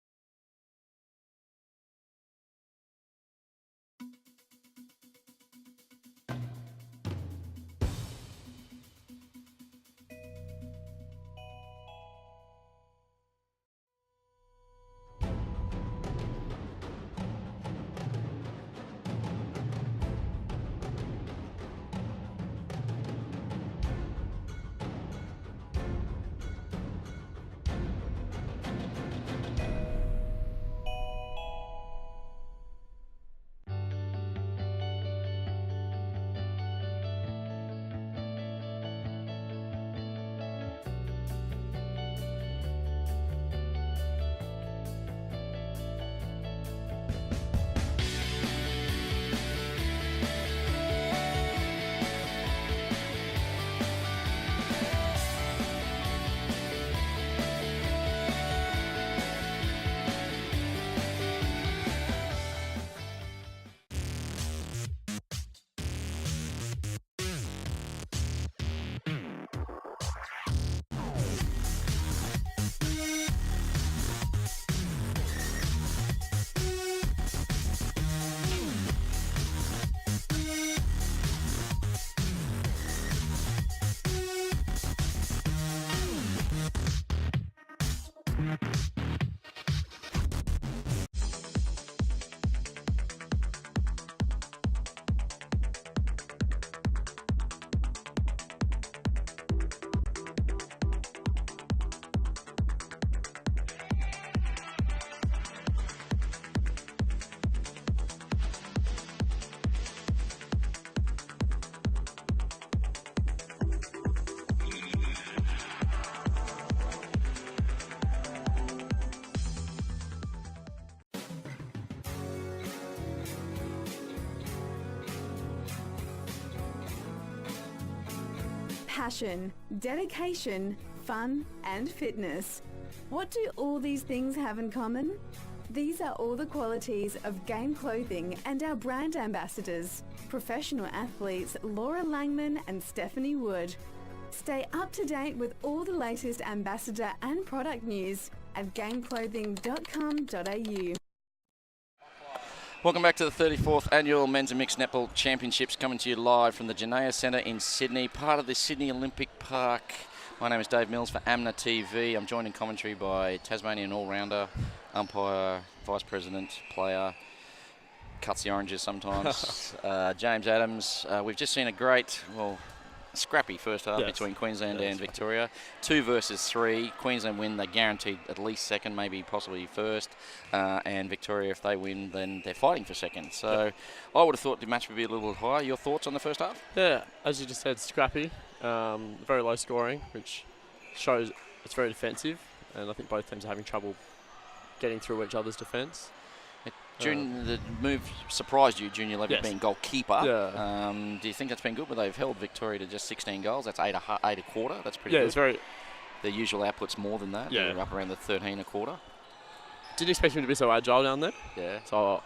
Passion, dedication, fun, and fitness. What do all these things have in common? These are all the qualities of Game Clothing and our brand ambassadors, professional athletes Laura Langman and Stephanie Wood. Stay up to date with all the latest ambassador and product news at gameclothing.com.au. Welcome back to the 34th Annual Men's and Mixed Netball Championships, coming to you live from the Janea Centre in Sydney, part of the Sydney Olympic Park. My name is Dave Mills for AMNA TV. I'm joined in commentary by Tasmanian all-rounder, umpire, vice president, player, cuts the oranges sometimes, James Adams. We've just seen a great, scrappy first half between Queensland and Victoria. 2 versus 3. Queensland win, they guaranteed at least second, maybe possibly first. And Victoria, if they win, then they're fighting for second. So I would have thought the match would be a little higher. Your thoughts on the first half? Yeah, as you just said, scrappy, very low scoring, which shows it's very defensive. And I think both teams are having trouble getting through each other's defence. The move surprised you, Junior Levy being goalkeeper. Yeah. Do you think that's been good? Well, they've held Victoria to just 16 goals. That's 8 a quarter. That's pretty good. Yeah, it's very... Their usual output's more than that. Yeah. They're up around the 13 a quarter. Didn't expect him to be so agile down there. Yeah. So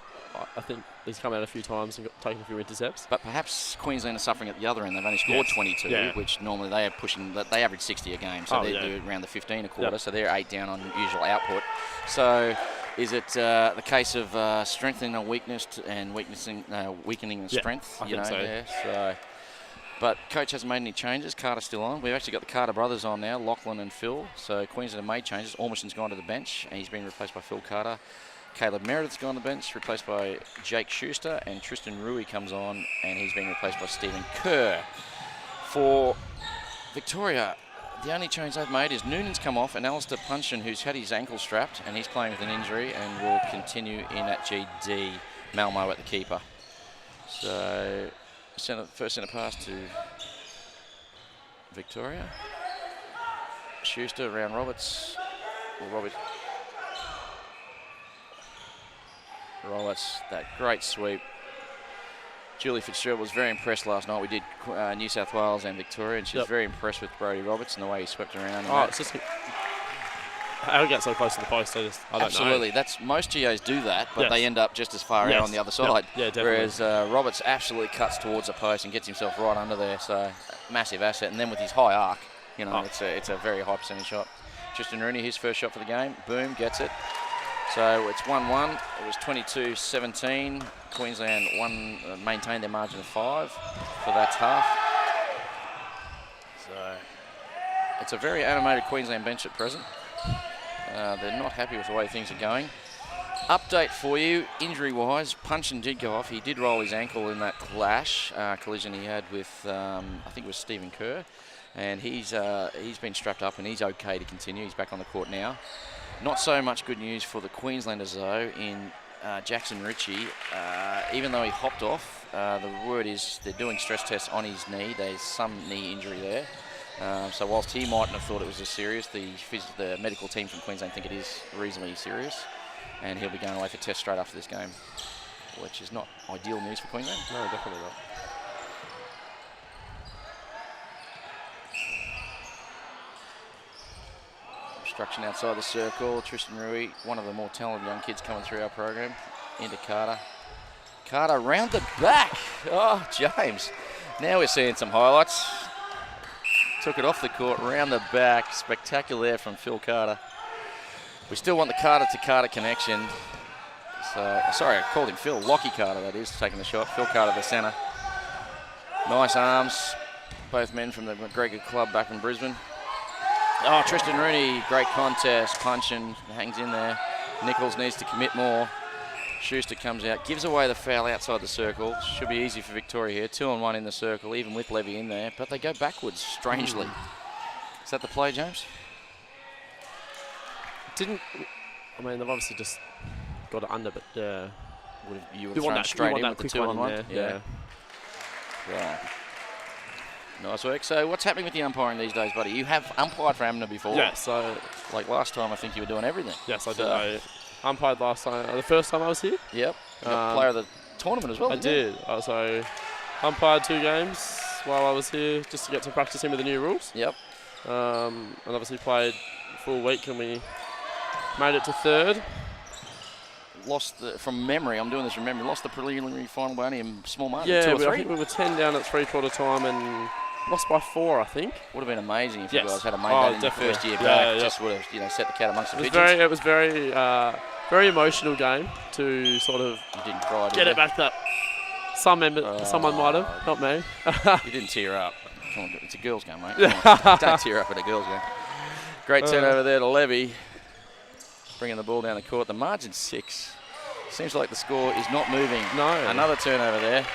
I think he's come out a few times and taken a few intercepts. But perhaps Queensland are suffering at the other end. They've only scored 22, which normally they are pushing. They average 60 a game, so they do around the 15 a quarter. So they're 8 down on usual output. So is it the case of strengthening a weakness and weakening the strength? I think so. Yeah, so. But coach hasn't made any changes. Carter's still on. We've actually got the Carter brothers on now, Lachlan and Phil. So Queensland have made changes. Ormiston's gone to the bench, and he's been replaced by Phil Carter. Caleb Meredith's gone to the bench, replaced by Jake Schuster, and Tristan Rui comes on, and he's being replaced by Stephen Kerr. For Victoria, the only change they've made is Noonan's come off, and Alistair Punchin, who's had his ankle strapped, and he's playing with an injury, and will continue in at GD. Malmo at the keeper. So first centre pass to Victoria. Schuster around Roberts. Roberts, that great sweep. Julie Fitzgerald was very impressed last night. We did New South Wales and Victoria, and she was very impressed with Brodie Roberts and the way he swept around. It's just how he gets so close to the post. I don't Absolutely, know. most GAs do that, but they end up just as far out on the other side. Yeah, definitely. Whereas Roberts absolutely cuts towards the post and gets himself right under there. So massive asset. And then with his high arc, it's a very high percentage shot. Tristan Rooney, his first shot for the game. Boom, gets it. So it's 1-1. It was 22-17. Queensland maintained their margin of 5 for that half. So it's a very animated Queensland bench at present. They're not happy with the way things are going. Update for you, injury-wise, Punchin did go off. He did roll his ankle in that collision he had with, I think it was Stephen Kerr. And he's been strapped up and he's okay to continue. He's back on the court now. Not so much good news for the Queenslanders, though, in Jackson Ritchie. Even though he hopped off, the word is they're doing stress tests on his knee. There's some knee injury there. So whilst he mightn't have thought it was as serious, the medical team from Queensland think it is reasonably serious. And he'll be going away for tests straight after this game, which is not ideal news for Queensland. No, definitely not. Obstruction outside the circle. Tristan Rui, one of the more talented young kids coming through our program. Into Carter. Carter round the back. Oh, James. Now we're seeing some highlights. Took it off the court, round the back. Spectacular there from Phil Carter. We still want the Carter-to-Carter connection. So, sorry, I called him Phil. Lockie Carter, that is, taking the shot. Phil Carter, the centre. Nice arms. Both men from the McGregor Club back in Brisbane. Oh, Tristan Rooney, great contest, punching, hangs in there. Nichols needs to commit more. Schuster comes out, gives away the foul outside the circle. Should be easy for Victoria here. 2-on-1 in the circle, even with Levy in there. But they go backwards, strangely. Is that the play, James? I mean, they've obviously just got it under, but You would have thrown straight in with the 2-on-1? Yeah. Nice work. So what's happening with the umpiring these days, buddy? You have umpired for Amner before. Yeah, so... Like last time, I think you were doing everything. Yes, I did. I umpired last time, the first time I was here. Yep. You got player of the tournament as well, I did. So umpired 2 games while I was here just to get some practice in with the new rules. Yep. And obviously played full week and we made it to 3rd. From memory, I'm doing this from memory, lost the preliminary final by only a small margin, Yeah, 2 or 3. I think we were 10 down at 3/4 time and lost by 4, I think. Would have been amazing if you Yes. guys had made that in the definitely. first year Yeah, back. yeah. Just would have set the cat amongst the pigeons. It was very emotional game to sort of You didn't cry, did get you? it back that someone might have, not me. You didn't tear up. Come on, it's a girls' game, mate. Come on. Don't tear up at a girls' game. Great turnover there to Levy. Bringing the ball down the court. The margin's 6. Seems like the score is not moving. No. Another turnover there.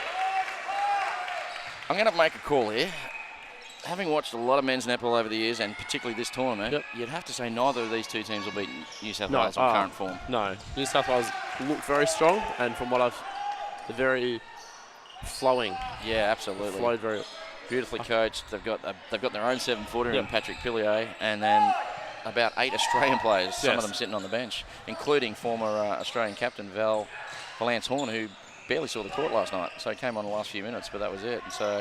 I'm going to make a call here. Having watched a lot of men's netball over the years, and particularly this tournament, you'd have to say neither of these 2 teams will beat New South Wales on current form. No. New South Wales look very strong, and from what they're very flowing. Yeah, absolutely. Flowed very beautifully coached. They've got their own 7-footer in Patrick Pillier, and then about 8 Australian players, some of them sitting on the bench, including former Australian captain Valance Horn, who barely saw the court last night. So he came on the last few minutes, but that was it. And so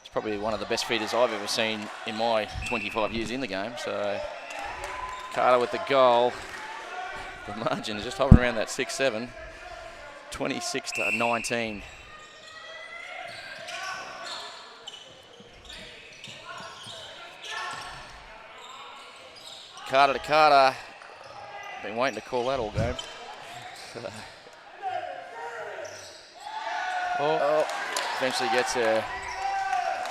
it's probably one of the best feeders I've ever seen in my 25 years in the game. So Carter with the goal. The margin is just hovering around that 6-7, 26-19. Carter to Carter. Been waiting to call that all game. Eventually gets there.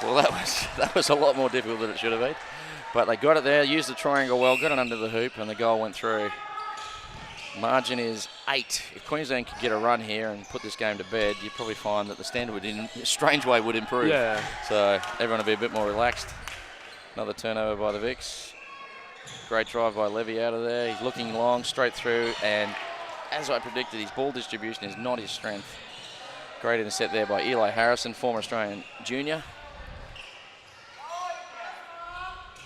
Well, that was a lot more difficult than it should have been. But they got it there, used the triangle well, got it under the hoop, and the goal went through. Margin is 8. If Queensland could get a run here and put this game to bed, you'd probably find that the standard would, in a strange way, would improve. Yeah. So everyone would be a bit more relaxed. Another turnover by the VICs. Great drive by Levy out of there. He's looking long, straight through, and as I predicted, his ball distribution is not his strength. Great intercept there by Eli Harrison, former Australian junior.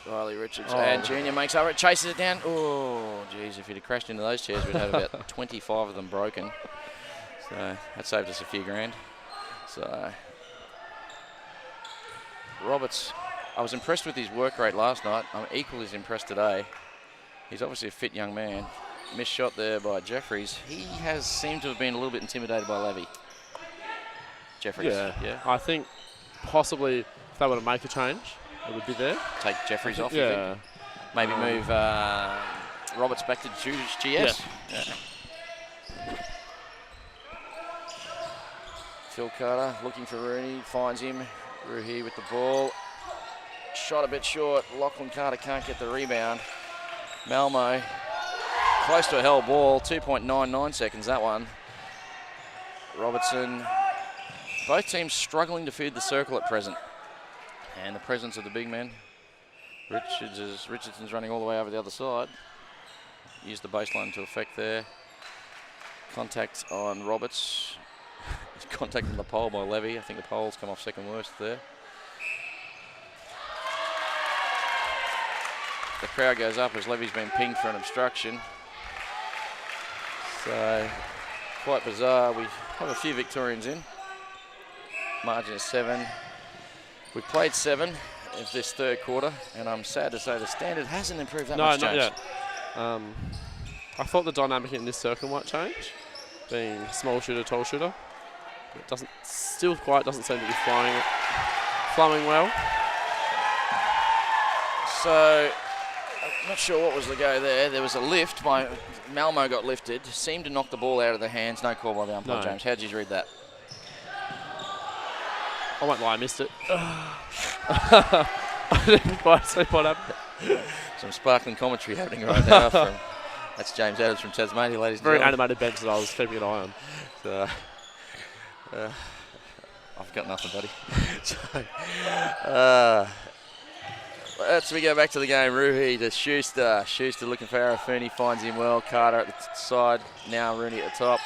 Riley Richards, and junior makes over it, chases it down. Oh, geez, if he'd have crashed into those chairs, we'd have about 25 of them broken. So that saved us a few grand. So Roberts, I was impressed with his work rate last night. I'm equally as impressed today. He's obviously a fit young man. Missed shot there by Jeffries. He has seemed to have been a little bit intimidated by Levy. Jeffries. Yeah. I think possibly if they were to make a change, it would be there. Take Jeffries off, yeah. you think? Maybe move Roberts back to GS? Yeah. Phil Carter looking for Rooney, finds him. Ruhi with the ball. Shot a bit short. Lachlan Carter can't get the rebound. Malmo close to a held ball. 2.99 seconds, that one. Robertson. Both teams struggling to feed the circle at present. And the presence of the big men. Richardson's running all the way over the other side. Used the baseline to effect there. Contact on Roberts. Contact on the pole by Levy. I think the pole's come off second worst there. The crowd goes up as Levy's been pinged for an obstruction. So, quite bizarre. We have a few Victorians in. Margin is 7. We've played 7 of this third quarter, and I'm sad to say the standard hasn't improved that much. No, not yet. I thought the dynamic in this circle might change, being small shooter, tall shooter. It doesn't seem to be flowing well. So, I'm not sure what was the go there. There was a lift by Malmo, got lifted, seemed to knock the ball out of the hands. No call by the umpire, James. How did you read that? I won't lie, I missed it. I didn't quite see what happened. Some sparkling commentary happening right now. That's James Adams from Tasmania, ladies and Very gentlemen. animated bench that I was keeping an eye on. So, I've got nothing, buddy. Let's we go back to the game. Ruhi to Schuster. Schuster looking for Arafuni, finds him well. Carter at the side. Now Rooney at the top.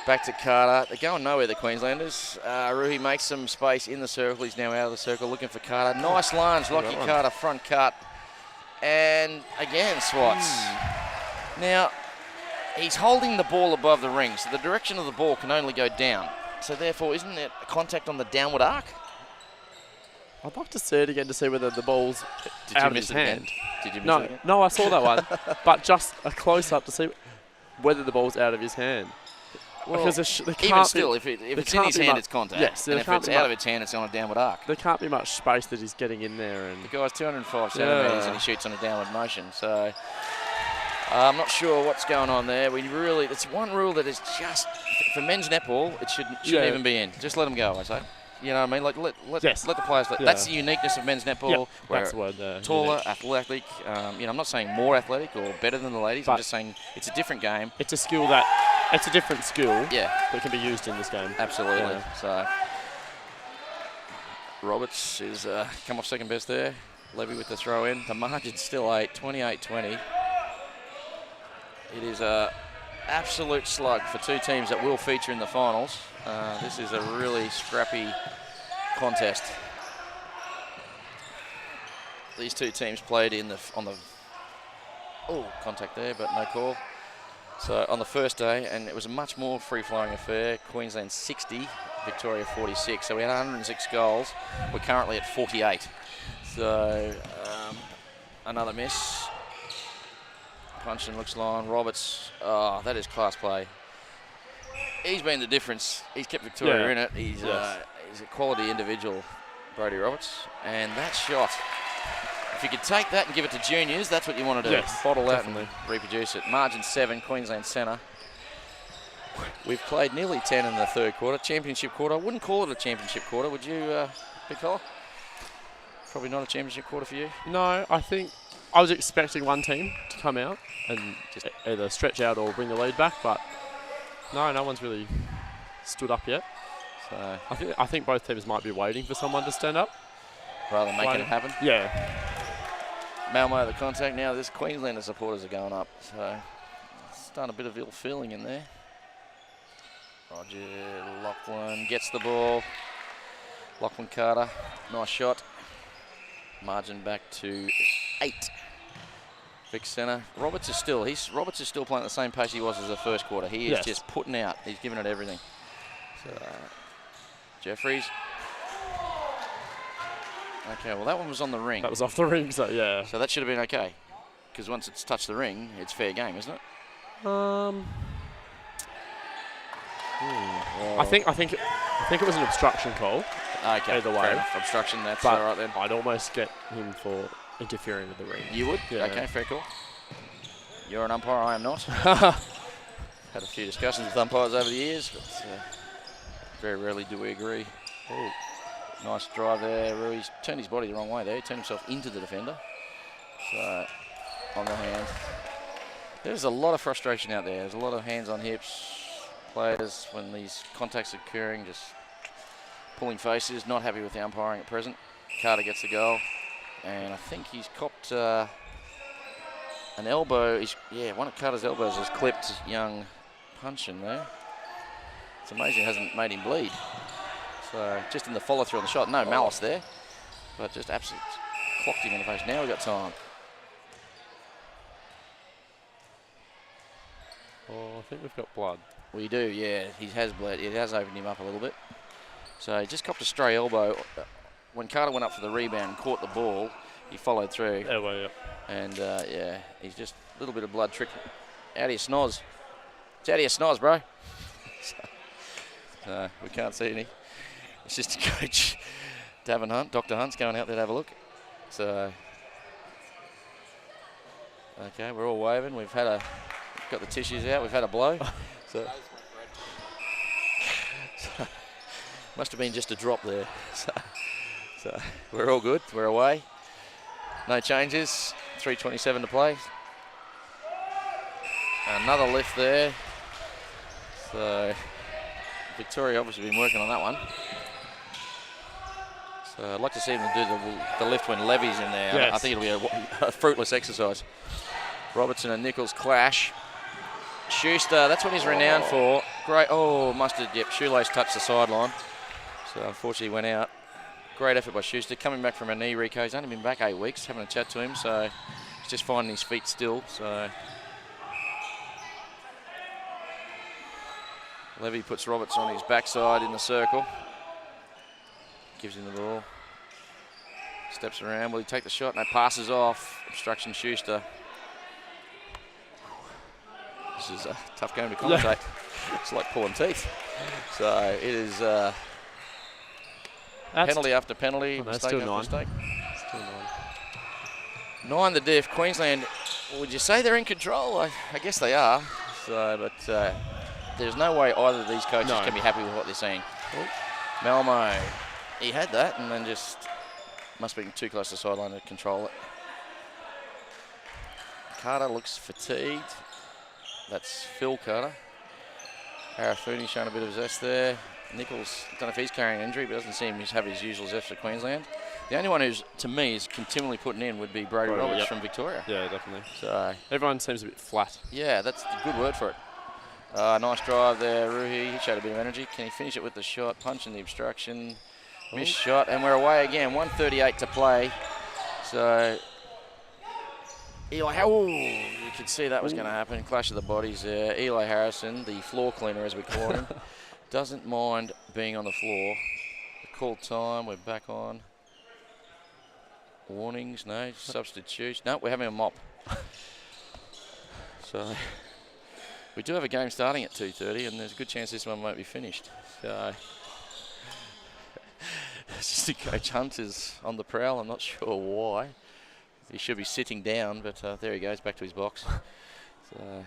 Back to Carter. They're going nowhere, the Queenslanders. Ruhi makes some space in the circle. He's now out of the circle looking for Carter. Nice lunge. Lockie Carter, front cut. And again, swats. Now, he's holding the ball above the ring, so the direction of the ball can only go down. So therefore, isn't it a contact on the downward arc? I'd like to see it again to see whether the ball's out of his hand. Did you miss it again? No, I saw that one. But just a close-up to see whether the ball's out of his hand. Well, because even still, if it's in his hand, it's contact. Yes, and if it's out of its hand, it's on a downward arc. There can't be much space that he's getting in there. And the guy's 205 centimetres and he shoots on a downward motion. So I'm not sure what's going on there. It's one rule that is just, for men's netball, it shouldn't even be in. Just let them go, I say. You know what I mean? Like let the players. That's the uniqueness of men's netball. Where that's the word. Taller, athletic. I'm not saying more athletic or better than the ladies. I'm just saying it's a different game. It's a skill it's a different skill. That can be used in this game. Absolutely. Yeah. So Roberts is come off second best there. Levy with the throw in. The margin's still 8, 28-20. It is a absolute slug for two teams that will feature in the finals. This is a really scrappy contest. These two teams played contact there, but no call. So on the first day, and it was a much more free-flowing affair. Queensland 60, Victoria 46. So we had 106 goals. We're currently at 48. So another miss. Puncheon looks long. Roberts, that is class play. He's been the difference. He's kept Victoria in it. He's a quality individual, Brodie Roberts. And that shot, if you could take that and give it to juniors, that's what you want to do. Yes, bottle that definitely. and reproduce it. Margin 7, Queensland centre. We've played nearly 10 in the third quarter. Championship quarter. I wouldn't call it a championship quarter, would you, big fella? Probably not a championship quarter for you. No, I think I was expecting one team to come out and just either stretch out or bring the lead back, but no one's really stood up yet. So I think both teams might be waiting for someone to stand up rather than making it happen. Yeah. Malmo the contact now. This Queenslander supporters are going up, so it's starting a bit of ill feeling in there. Roger Lachlan gets the ball. Lachlan Carter, nice shot. Margin back to 8. Vic centre. Roberts is still playing at the same pace he was as the first quarter. He is just putting out. He's giving it everything. So Jeffries. Okay, well that one was on the ring. That was off the ring, so yeah. So that should have been okay, because once it's touched the ring, it's fair game, isn't it? I think it was an obstruction call. Okay, either way. Fair enough. Obstruction, that's all right then. I'd almost get him for interfering with the ring. You would? Yeah. Okay, fair call. You're an umpire, I am not. Had a few discussions with umpires over the years, but very rarely do we agree. Ooh. Nice drive there. Rui's turned his body the wrong way there. He turned himself into the defender. So, on the hand. There's a lot of frustration out there. There's a lot of hands on hips. Players, when these contacts are occurring, just pulling faces, not happy with the umpiring at present. Carter gets the goal. And I think he's copped an elbow. One of Carter's elbows has clipped young Puncheon there. It's amazing it hasn't made him bleed. So just in the follow through on the shot, no malice there, but just absolutely clocked him in the face. Now we've got time. Oh, I think we've got blood. We do, yeah. He has bled. It has opened him up a little bit. So he just copped a stray elbow. When Carter went up for the rebound and caught the ball, he followed through. Elbow, yeah. And he's just a little bit of blood trickling out of your snoz. It's out of your snoz, bro. So we can't see any. Assistant coach Davin Hunt, Dr. Hunt's going out there to have a look. So, okay, we're all waving. We've got the tissues out. We've had a blow. So must have been just a drop there. So we're all good. We're away. No changes. 3:27 to play. Another lift there. So Victoria obviously been working on that one. So I'd like to see them do the lift when Levy's in there. Yes. I think it'll be a fruitless exercise. Robertson and Nichols clash. Schuster, that's what he's renowned for. Great, shoelace touched the sideline. So unfortunately went out. Great effort by Schuster. Coming back from a knee recon. He's only been back 8 weeks, having a chat to him. So he's just finding his feet still. So Levy puts Robertson on his backside in the circle. Gives him the ball. Steps around. Will he take the shot? No, passes off. Obstruction Schuster. This is a tough game to commentate. It's like pulling teeth. So it is penalty after penalty, mistake after mistake. Still 9. 9 the diff. Queensland, would you say they're in control? I guess they are. So, but there's no way either of these coaches can be happy with what they're seeing. Oh. Malmo, he had that and then just must have been too close to the sideline to control it. Carter looks fatigued. That's Phil Carter. Harafuni showing a bit of zest there. Nichols, don't know if he's carrying an injury, but doesn't seem to have his usual zest for Queensland. The only one who's, to me, is continually putting in would be Brody Roberts from Victoria. Yeah, definitely. So everyone seems a bit flat. Yeah, that's a good word for it. Nice drive there, Ruhi. He showed a bit of energy. Can he finish it with the shot? Punching the obstruction. Missed shot, and we're away again. 1:38 to play. So Eli, you could see that was going to happen. Clash of the bodies there. Eli Harrison, the floor cleaner as we call him, doesn't mind being on the floor. Called time, we're back on. Warnings, no. Substitutes. No, we're having a mop. So we do have a game starting at 2:30, and there's a good chance this one won't be finished. So Assistant Coach Hunt is on the prowl. I'm not sure why. He should be sitting down, but there he goes, back to his box. So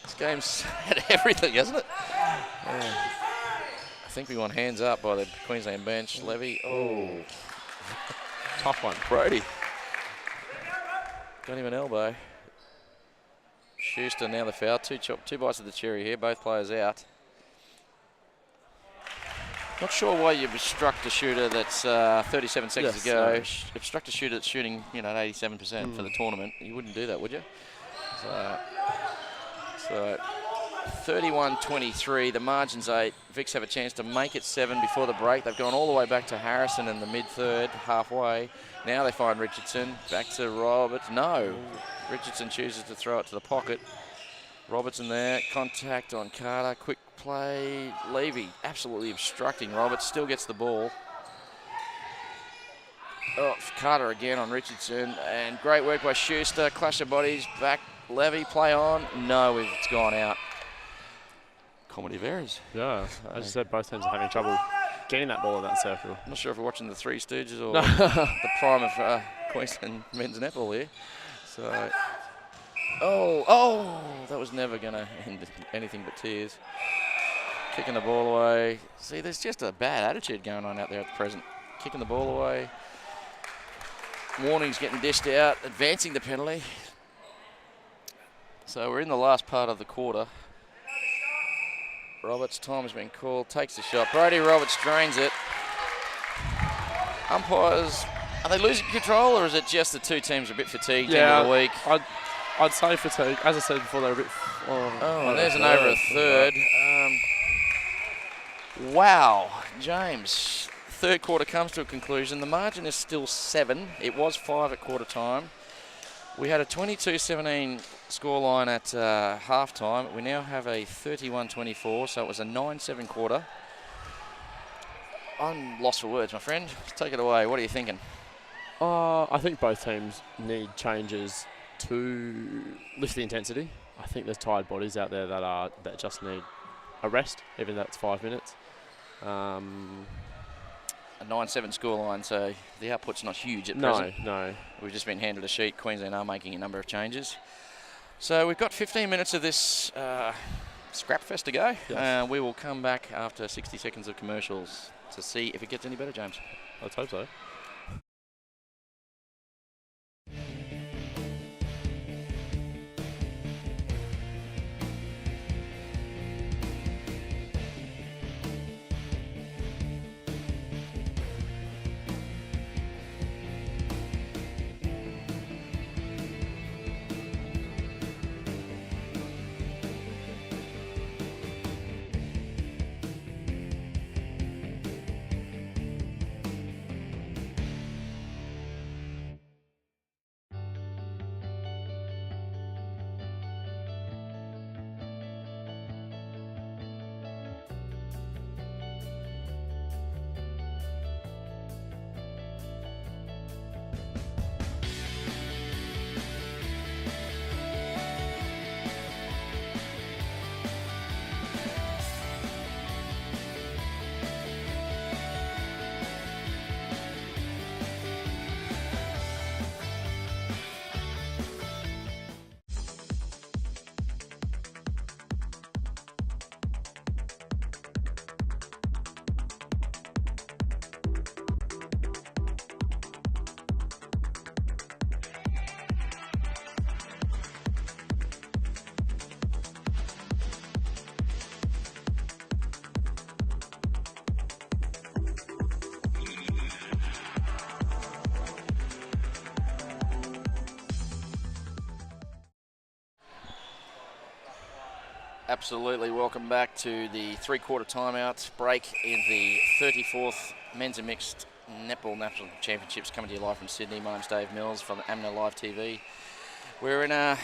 this game's had everything, hasn't it? I think we want hands up by the Queensland bench. Levy, Tough one. Brody. Got him an elbow. Schuster now the foul. Two bites of the cherry here, both players out. Not sure why you obstruct a shooter that's 37 seconds ago. Obstruct a shooter that's shooting, at 87% for the tournament. You wouldn't do that, would you? So 31-23. The margin's 8. Vics have a chance to make it 7 before the break. They've gone all the way back to Harrison in the mid-third, halfway. Now they find Richardson. Back to Roberts. No. Richardson chooses to throw it to the pocket. Robertson there. Contact on Carter. Quick play. Levy absolutely obstructing Roberts. Still gets the ball. Carter again on Richardson. And great work by Schuster. Clash of bodies. Back. Levy. Play on. No, it's gone out. Comedy of errors. Yeah. As I said, both teams are having trouble getting that ball in that circle. I'm not sure if we're watching the Three Stooges or the prime of Queensland men's netball here. So, that was never going to end anything but tears. Kicking the ball away. See, there's just a bad attitude going on out there at the present. Kicking the ball away. Warnings getting dished out, advancing the penalty. So we're in the last part of the quarter. Roberts, time has been called, takes the shot. Brody Roberts drains it. Umpires, are they losing control, or is it just the two teams are a bit fatigued end of the week? I'd say fatigue. As I said before, they're a bit... and there's an over a third. Wow, James. Third quarter comes to a conclusion. The margin is still 7. It was 5 at quarter time. We had a 22-17 scoreline at half-time. We now have a 31-24, so it was a 9-7 quarter. I'm lost for words, my friend. Take it away. What are you thinking? I think both teams need changes to lift the intensity. I think there's tired bodies out there that just need a rest, even though it's 5 minutes. A 9-7 scoreline, so the output's not huge at present. No. We've just been handed a sheet. Queensland are making a number of changes. So we've got 15 minutes of this scrap fest to go. Yes. We will come back after 60 seconds of commercials to see if it gets any better, James. Let's hope so. Absolutely. Welcome back to the three-quarter timeout break in the 34th Men's and Mixed Netball National Championships, coming to you live from Sydney. My name's Dave Mills from AMNA Live TV. We're in a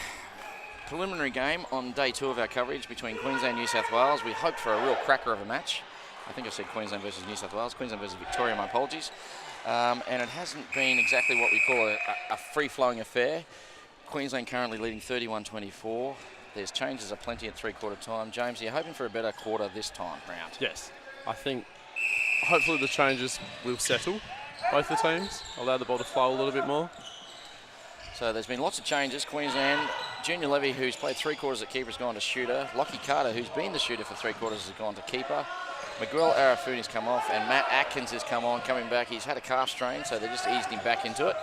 preliminary game on day 2 of our coverage between Queensland and New South Wales. We hoped for a real cracker of a match. I think I said Queensland versus New South Wales. Queensland versus Victoria, my apologies. And it hasn't been exactly what we call a free-flowing affair. Queensland currently leading 31-24. There's changes aplenty at three-quarter time. James, are you hoping for a better quarter this time round? Yes. I think hopefully the changes will settle both the teams, allow the ball to flow a little bit more. So there's been lots of changes. Queensland, Junior Levy, who's played 3 quarters at keeper, has gone to shooter. Lockie Carter, who's been the shooter for 3 quarters, has gone to keeper. Miguel Arafuni's come off, and Matt Atkins has come on, coming back. He's had a calf strain, so they just eased him back into it.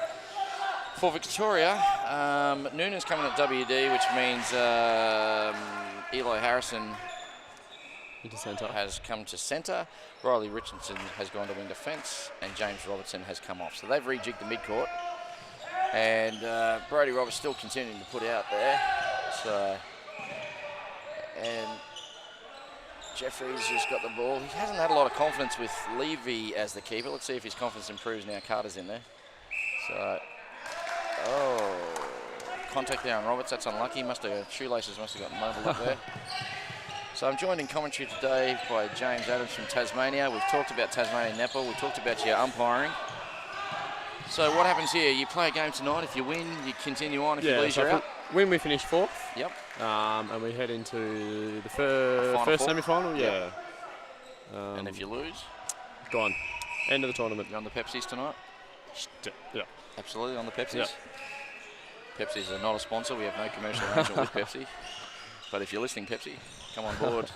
For Victoria, Noonan's coming at WD, which means Eli Harrison Into centre. has come to centre. Riley Richardson has gone to wing defence, and James Robertson has come off. So they've rejigged the midcourt, and Brody Roberts still continuing to put out there. So, and Jeffries just got the ball. He hasn't had a lot of confidence with Levy as the keeper. Let's see if his confidence improves now. Carter's in there. So. Oh, contact there on Roberts. That's unlucky. Shoelaces must have got muddled up there. So I'm joined in commentary today by James Adams from Tasmania. We've talked about Tasmanian netball. We've talked about your umpiring. So what happens here? You play a game tonight. If you win, you continue on. If you lose, you're out. Win, we finish 4th. Yep. And we head into the first semi-final. Yeah. And if you lose, gone. End of the tournament. You're on the Pepsis tonight. Yeah. Absolutely, on the Pepsis. Yep. Pepsis are not a sponsor. We have no commercial arrangement with Pepsi. But if you're listening, Pepsi, come on board.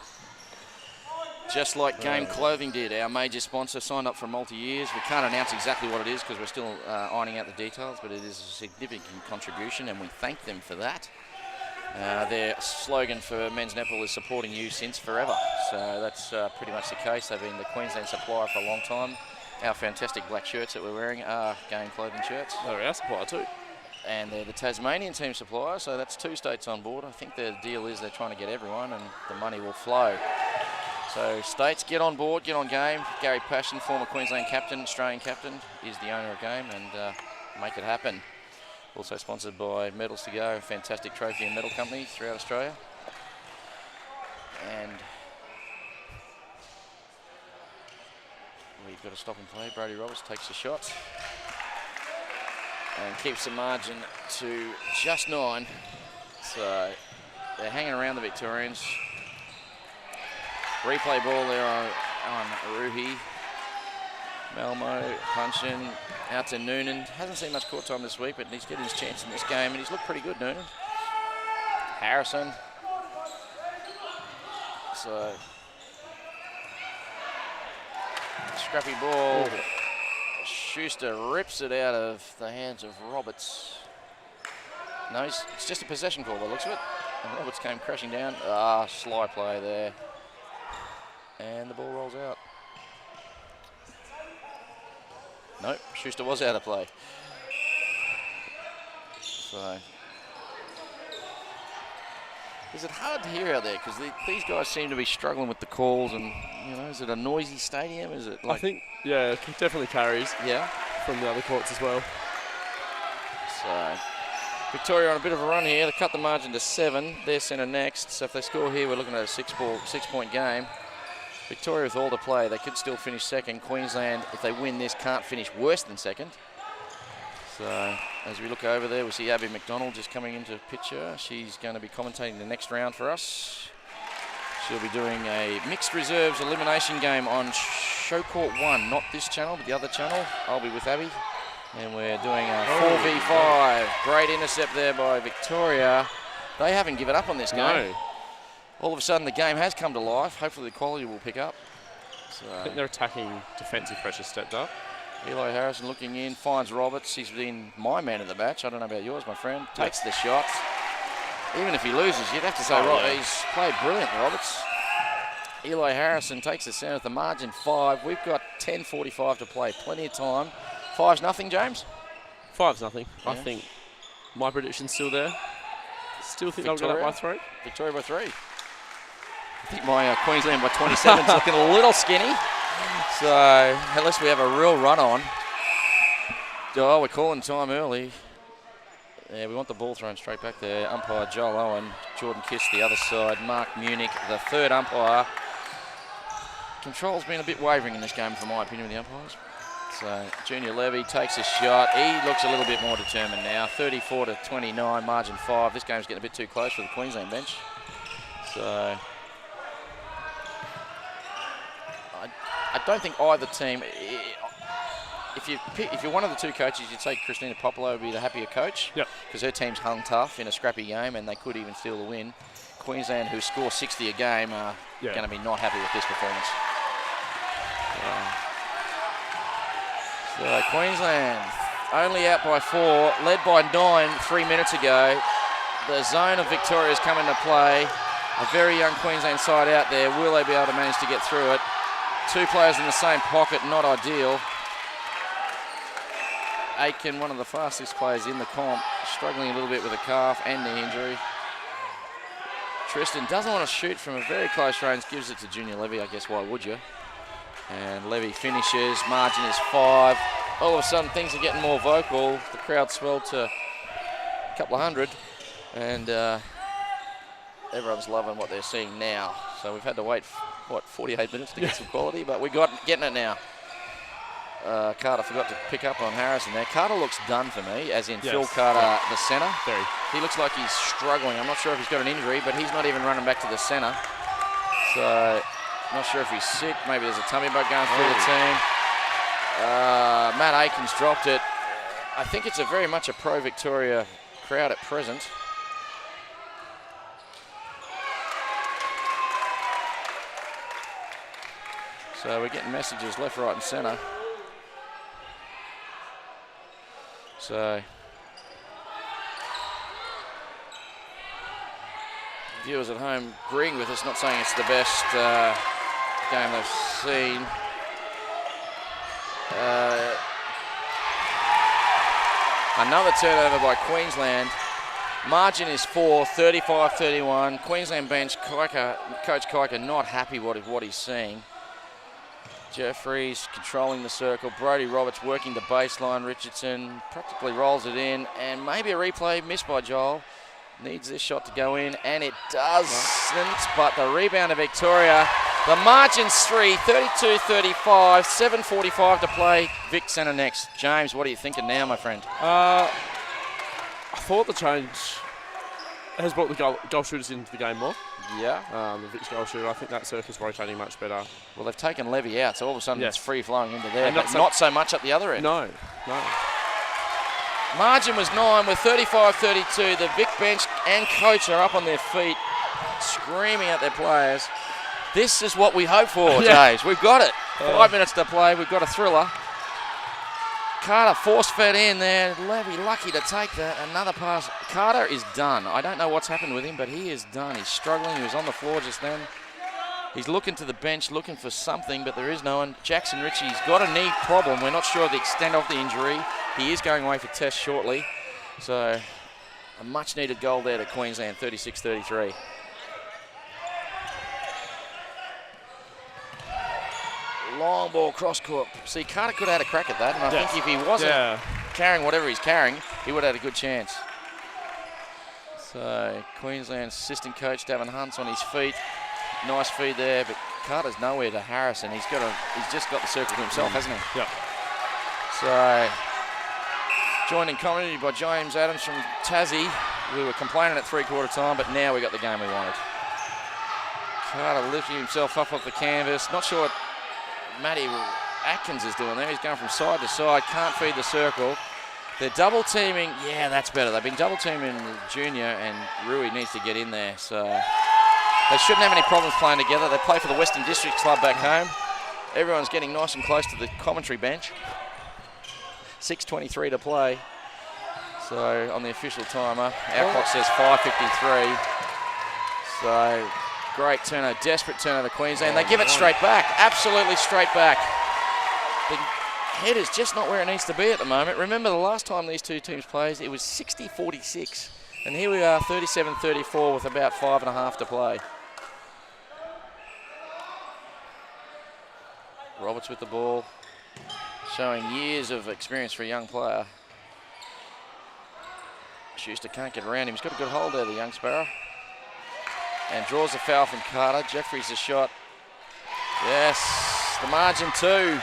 Just like Game Clothing did, our major sponsor, signed up for multi-years. We can't announce exactly what it is because we're still ironing out the details, but it is a significant contribution, and we thank them for that. Their slogan for men's netball is supporting you since forever. So that's pretty much the case. They've been the Queensland supplier for a long time. Our fantastic black shirts that we're wearing are Game Clothing shirts. They're our supplier too. And they're the Tasmanian team supplier, so that's 2 states on board. I think the deal is they're trying to get everyone and the money will flow. So states, get on board, get on game. Gary Passion, former Queensland captain, Australian captain, is the owner of Game, and make it happen. Also sponsored by Medals to Go, a fantastic trophy and medal company throughout Australia. And we've got to stop and play. Brody Roberts takes a shot and keeps the margin to just 9. So they're hanging around the Victorians. Replay ball there on Ruhi. Malmo punching out to Noonan. Hasn't seen much court time this week, but he's getting his chance in this game, and he's looked pretty good, Noonan. Harrison. So scrappy ball. Ooh. Schuster rips it out of the hands of Roberts. No, it's just a possession call by the looks of it. And Roberts came crashing down. Sly play there. And the ball rolls out. Nope, Schuster was out of play. So, is it hard to hear out there? Because these guys seem to be struggling with the calls, and is it a noisy stadium? Is it like? I think, yeah, it definitely carries. Yeah. From the other courts as well. So, Victoria on a bit of a run here. They cut the margin to 7. They're centre next. So if they score here, we're looking at a 6-point game. Victoria with all to play, they could still finish second. Queensland, if they win this, can't finish worse than second. So as we look over there, we see Abby McDonald just coming into the picture. She's going to be commentating the next round for us. She'll be doing a mixed reserves elimination game on Show Court 1, not this channel, but the other channel. I'll be with Abby. And we're doing a 4v5. Great intercept there by Victoria. They haven't given up on this game. No. All of a sudden, the game has come to life. Hopefully, the quality will pick up. So, I think their attacking defensive pressure stepped up. Eli Harrison looking in, finds Roberts. He's been my man of the match. I don't know about yours, my friend. Takes the shots. Even if he loses, you'd have to say he's played brilliant, Roberts. Eli Harrison takes the center at the margin 5. We've got 10:45 to play. Plenty of time. 5-0, James? 5-0. Yeah. I think my prediction's still there. Still think they'll get up by 3. Victoria by 3. I think my Queensland by 27 is looking a little skinny. So unless we have a real run on. Oh, we're calling time early. Yeah, we want the ball thrown straight back there. Umpire Joel Owen, Jordan Kiss the other side, Mark Munich, the third umpire. Control's been a bit wavering in this game, from my opinion, with the umpires. So Junior Levy takes a shot. He looks a little bit more determined now. 34-29, margin 5. This game's getting a bit too close for the Queensland bench. So I don't think either team. If you're one of the two coaches, you'd say Christina Popolo would be the happier coach. Yep. Because her team's hung tough in a scrappy game, and they could even steal the win. Queensland, who score 60 a game, are going to be not happy with this performance. So Queensland only out by 4, led by 9 3 minutes ago. The zone of Victoria's come into play. A very young Queensland side out there. Will they be able to manage to get through it? 2 players in the same pocket, not ideal. Aitken, one of the fastest players in the comp, struggling a little bit with a calf and knee injury. Tristan doesn't want to shoot from a very close range, gives it to Junior Levy. I guess why would you? And Levy finishes, margin is 5. All of a sudden things are getting more vocal. The crowd swelled to a couple of hundred, and everyone's loving what they're seeing now. So we've had to wait, 48 minutes to get some quality, but we're getting it now. Carter forgot to pick up on Harrison there. Carter looks done for me, as in Phil Carter, the centre. Very. He looks like he's struggling. I'm not sure if he's got an injury, but he's not even running back to the centre. So, not sure if he's sick. Maybe there's a tummy bug going through the team. Matt Aiken's dropped it. I think it's very much a pro-Victoria crowd at present. So we're getting messages left, right and centre. So viewers at home agreeing with us, not saying it's the best game they've seen. Another turnover by Queensland. Margin is 4, 35-31. Queensland bench, Coach Kiker not happy with what he's seeing. Jeffries controlling the circle. Brodie Roberts working the baseline. Richardson practically rolls it in, and maybe a replay missed by Joel. Needs this shot to go in, and it doesn't, but the rebound of Victoria. The margin's 3, 32-35, 7:45 to play. Vic Centre next. James, what are you thinking now, my friend? I thought the change has brought the goal shooters into the game more. Yeah. The Vic's goal shooter, I think that circle's rotating much better. Well, they've taken Levy out, so all of a sudden it's free flowing into there, and but not so much up the other end. No. Margin was 9 with 35-32. The Vic bench and coach are up on their feet, screaming at their players. This is what we hope for, James. We've got it. 5 minutes to play. We've got a thriller. Carter force-fed in there. Levy lucky to take that. Another pass. Carter is done. I don't know what's happened with him, but he is done. He's struggling. He was on the floor just then. He's looking to the bench, looking for something, but there is no one. Jackson Ritchie's got a knee problem. We're not sure of the extent of the injury. He is going away for test shortly. So a much-needed goal there to Queensland, 36-33. Long ball cross court. See, Carter could have had a crack at that, and I think if he wasn't carrying whatever he's carrying, he would have had a good chance. So Queensland's assistant coach, Davin Hunt's on his feet. Nice feed there, but Carter's nowhere to Harrison. He's just got the circle to himself, hasn't he? Yep. So joined in commentary by James Adams from Tassie. We were complaining at three-quarter time, but now we got the game we wanted. Carter lifting himself up off the canvas. Not sure what Matty Atkins is doing there. He's going from side to side, can't feed the circle. They're double teaming. Yeah, that's better. They've been double teaming Junior, and Rui needs to get in there. So they shouldn't have any problems playing together. They play for the Western District Club back home. Everyone's getting nice and close to the commentary bench. 6:23 to play. So on the official timer, our clock says 5:53. So great turnover, desperate turnover Queensland. They give it straight back, absolutely straight back. The head is just not where it needs to be at the moment. Remember the last time these two teams played, it was 60-46. And here we are, 37-34 with about 5.5 to play. Roberts with the ball, showing years of experience for a young player. Schuster can't get around him. He's got a good hold there, the young Sparrow. And draws a foul from Carter. Jeffries a shot. Yes, the margin 2.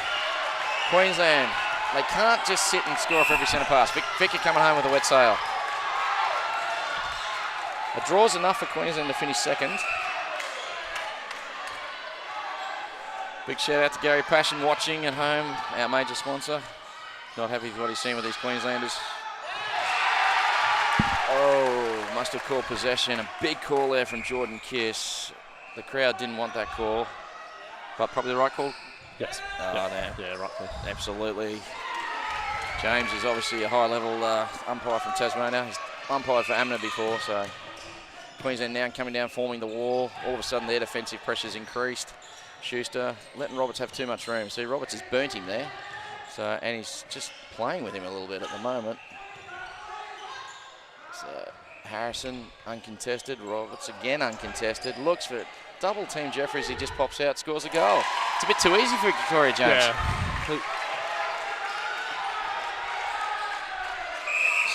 Queensland. They can't just sit and score off every centre pass. Vic are coming home with a wet sail. A draw's enough for Queensland to finish second. Big shout out to Gary Passion watching at home, our major sponsor. Not happy with what he's seen with these Queenslanders. Oh, must have called possession. A big call there from Jordan Kiss. The crowd didn't want that call, but probably the right call. Yes. Oh, yeah. damn. Yeah, right call. Absolutely. James is obviously a high-level umpire from Tasmania. He's umpired for Amna before, so Queensland now coming down, forming the wall. All of a sudden, their defensive pressure's increased. Schuster letting Roberts have too much room. See, Roberts has burnt him there. So, and he's just playing with him a little bit at the moment. So, Harrison uncontested. Roberts again uncontested. Looks for double team Jeffries. He just pops out, scores a goal. It's a bit too easy for Victoria James. Yeah.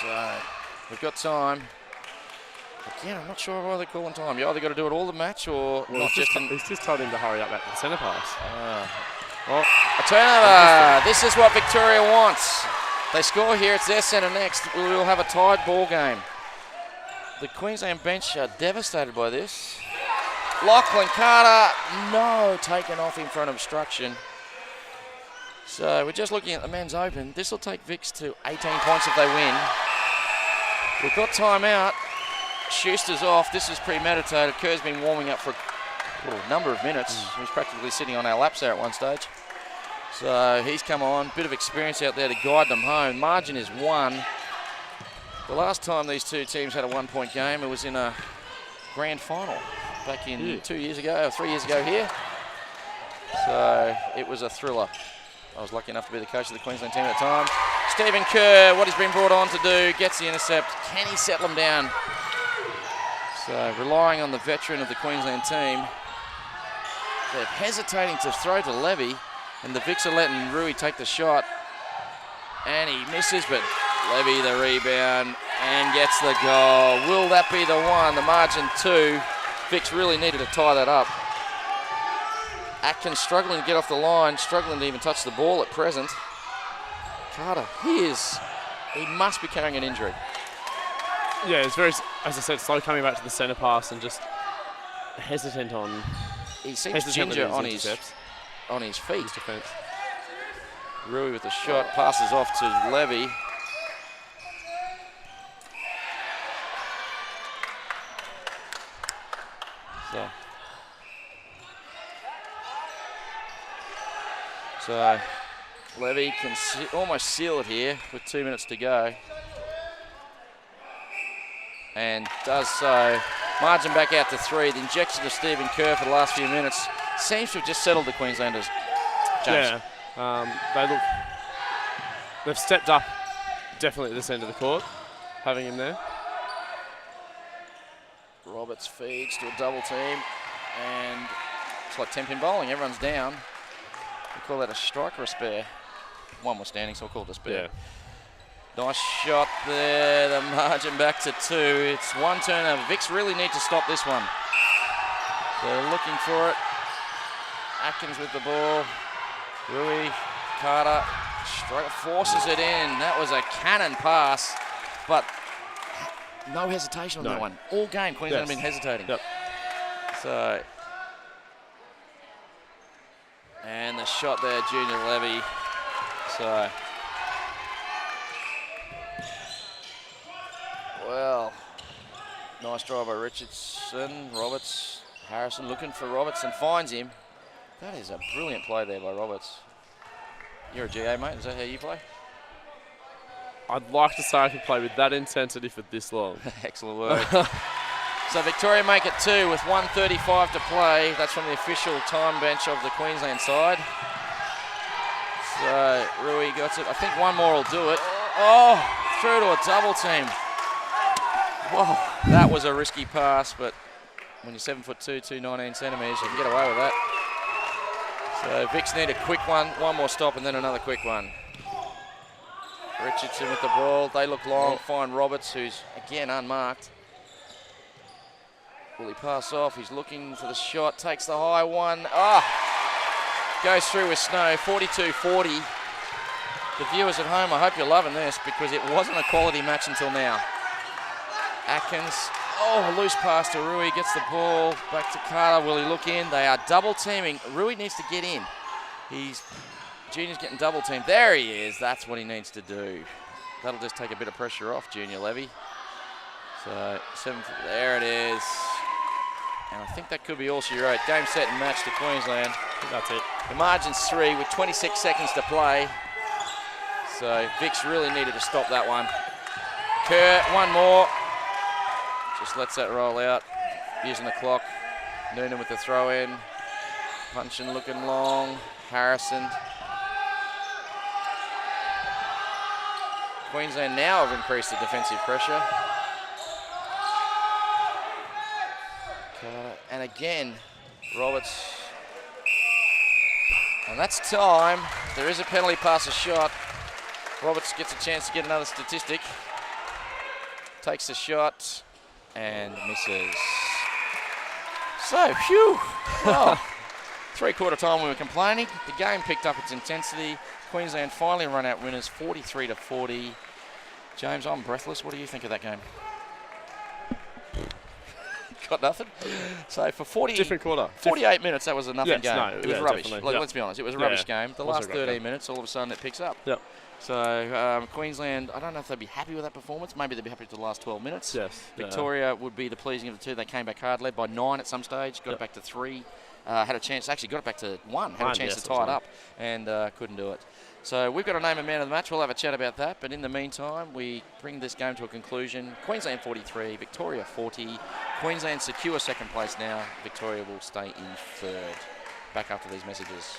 So, we've got time. Again, I'm not sure why they're calling time. You either got to do it all the match or Well, not just in. he's just told him to hurry up at the centre pass. Well, a turnover. This is what Victoria wants. They score here. It's their centre next. We will have a tied ball game. The Queensland bench are devastated by this. Lachlan Carter, no, taken off in front of obstruction. So we're just looking at the men's open. This will take Vics to 18 points if they win. We've got time out. Schuster's off. This is premeditated. Kerr's been warming up for a number of minutes. He was practically sitting on our laps there at one stage. So he's come on. Bit of experience out there to guide them home. Margin is 1. The last time these two teams had a 1-point game, it was in a grand final back in 2 years ago, or 3 years ago here. So it was a thriller. I was lucky enough to be the coach of the Queensland team at the time. Stephen Kerr, what he's been brought on to do, gets the intercept. Can he settle him down? So relying on the veteran of the Queensland team. They're hesitating to throw to Levy, and the Vics are letting Rui take the shot. And he misses, but Levy the rebound and gets the goal. Will that be the one? The margin 2. Vics really needed to tie that up. Atkins struggling to get off the line, struggling to even touch the ball at present. Carter, he must be carrying an injury. Yeah, it's very, as I said, slow coming back to the centre pass and just hesitant on. He seems ginger on his feet. Defense. Rui with the shot, passes off to Levy. So Levy can almost seal it here with 2 minutes to go. And does so. Margin back out to 3. The injection of Stephen Kerr for the last few minutes seems to have just settled the Queenslanders. James. Yeah, they've stepped up definitely at this end of the court, having him there. Roberts feeds to a double team, and it's like 10-pin bowling. Everyone's down. We call that a strike or a spare. One was standing, so we'll call it a spare. Yeah. Nice shot there. The margin back to 2. It's one turnover. Vics really need to stop this one. They're looking for it. Atkins with the ball. Rui, Carter, forces it in. That was a cannon pass, but no hesitation on that one. All game, Queensland have been hesitating. Yep. So, and the shot there, Junior Levy. So, well, nice drive by Richardson. Roberts, Harrison looking for Roberts and finds him. That is a brilliant play there by Roberts. You're a GA, mate. Is that how you play? I'd like to say I could play with that intensity for this long. Excellent work. So Victoria make it 2 with 1:35 to play. That's from the official time bench of the Queensland side. So Rui got it. I think one more will do it. Oh, through to a double team. Whoa, that was a risky pass, but when you're 7'2", 219 centimetres, you can get away with that. So So Vic's need a quick one more stop and then another quick one. Richardson with the ball, they look long, find Roberts, who's again unmarked. Will he pass off? He's looking for the shot, takes the high one. Goes through with Snow, 42-40. The viewers at home, I hope you're loving this because it wasn't a quality match until now. Atkins, a loose pass to Rui, gets the ball back to Carter. Will he look in? They are double teaming. Rui needs to get in. Junior's getting double teamed. There he is. That's what he needs to do. That'll just take a bit of pressure off Junior Levy. So, there it is. And I think that could be all she wrote. Game, set, and match to Queensland. That's it. The margin's 3 with 26 seconds to play. So Vic's really needed to stop that one. Kerr, one more. Just lets that roll out. Using the clock. Noonan with the throw in. Punching, looking long. Harrison. Queensland now have increased the defensive pressure. And again, Roberts. And that's time. There is a penalty pass a shot. Roberts gets a chance to get another statistic. Takes the shot and misses. So, phew. Well, 3/4 time we were complaining. The game picked up its intensity. Queensland finally run out winners 43-40. James, I'm breathless. What do you think of that game? Got nothing. So for different quarter. 48 minutes, that was a nothing game. No, it was rubbish. Definitely. Let's be honest, it was a rubbish game. The last 13 minutes, all of a sudden it picks up. Yep. So Queensland, I don't know if they'd be happy with that performance. Maybe they'd be happy with the last 12 minutes. Yes. Victoria would be the pleasing of the two. They came back hard, led by 9 at some stage, got it back to 3. Had a chance, actually got it back to 1, had a chance to tie it up, and couldn't do it. So we've got to name a man of the match. We'll have a chat about that. But in the meantime, we bring this game to a conclusion. Queensland 43, Victoria 40. Queensland secure second place now. Victoria will stay in third. Back after these messages.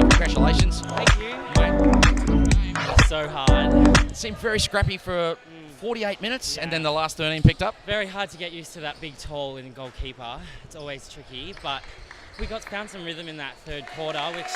Congratulations. Thank you. Mate. So hard. It seemed very scrappy for 48 minutes, and then the last 13 picked up. Very hard to get used to that big tall in goalkeeper. It's always tricky, but we found some rhythm in that third quarter, which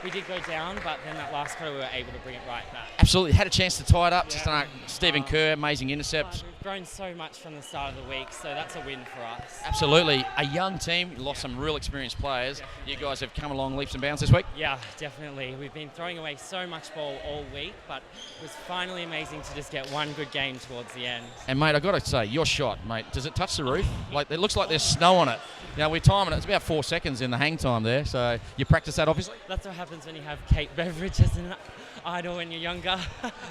we did go down, but then that last quarter we were able to bring it right back. Absolutely. Had a chance to tie it up. Just Stephen Kerr, amazing intercept. We've grown so much from the start of the week, so that's a win for us. Absolutely. A young team, lost some real experienced players. You guys have come along leaps and bounds this week. Yeah, definitely. We've been throwing away so much ball all week, but it was finally amazing to just get one good game towards the end. And, mate, I've got to say, your shot, mate, does it touch the roof? Like, it looks like there's snow on it. You know, we're timing it. It's about 4 seconds in the hang time there, so you practice that, obviously? That's what happens when you have Kate Beveridge as an idol when you're younger.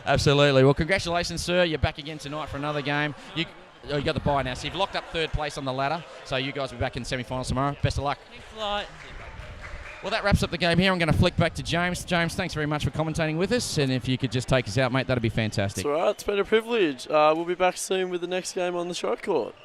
Absolutely. Well, congratulations, sir. You're back again tonight for another game. You got the bye now, so you've locked up third place on the ladder, so you guys will be back in semi-finals tomorrow. Best of luck. Thanks a lot. Well, that wraps up the game here. I'm going to flick back to James. James, thanks very much for commentating with us, and if you could just take us out, mate, that'd be fantastic. It's all right. It's been a privilege. We'll be back soon with the next game on the short court.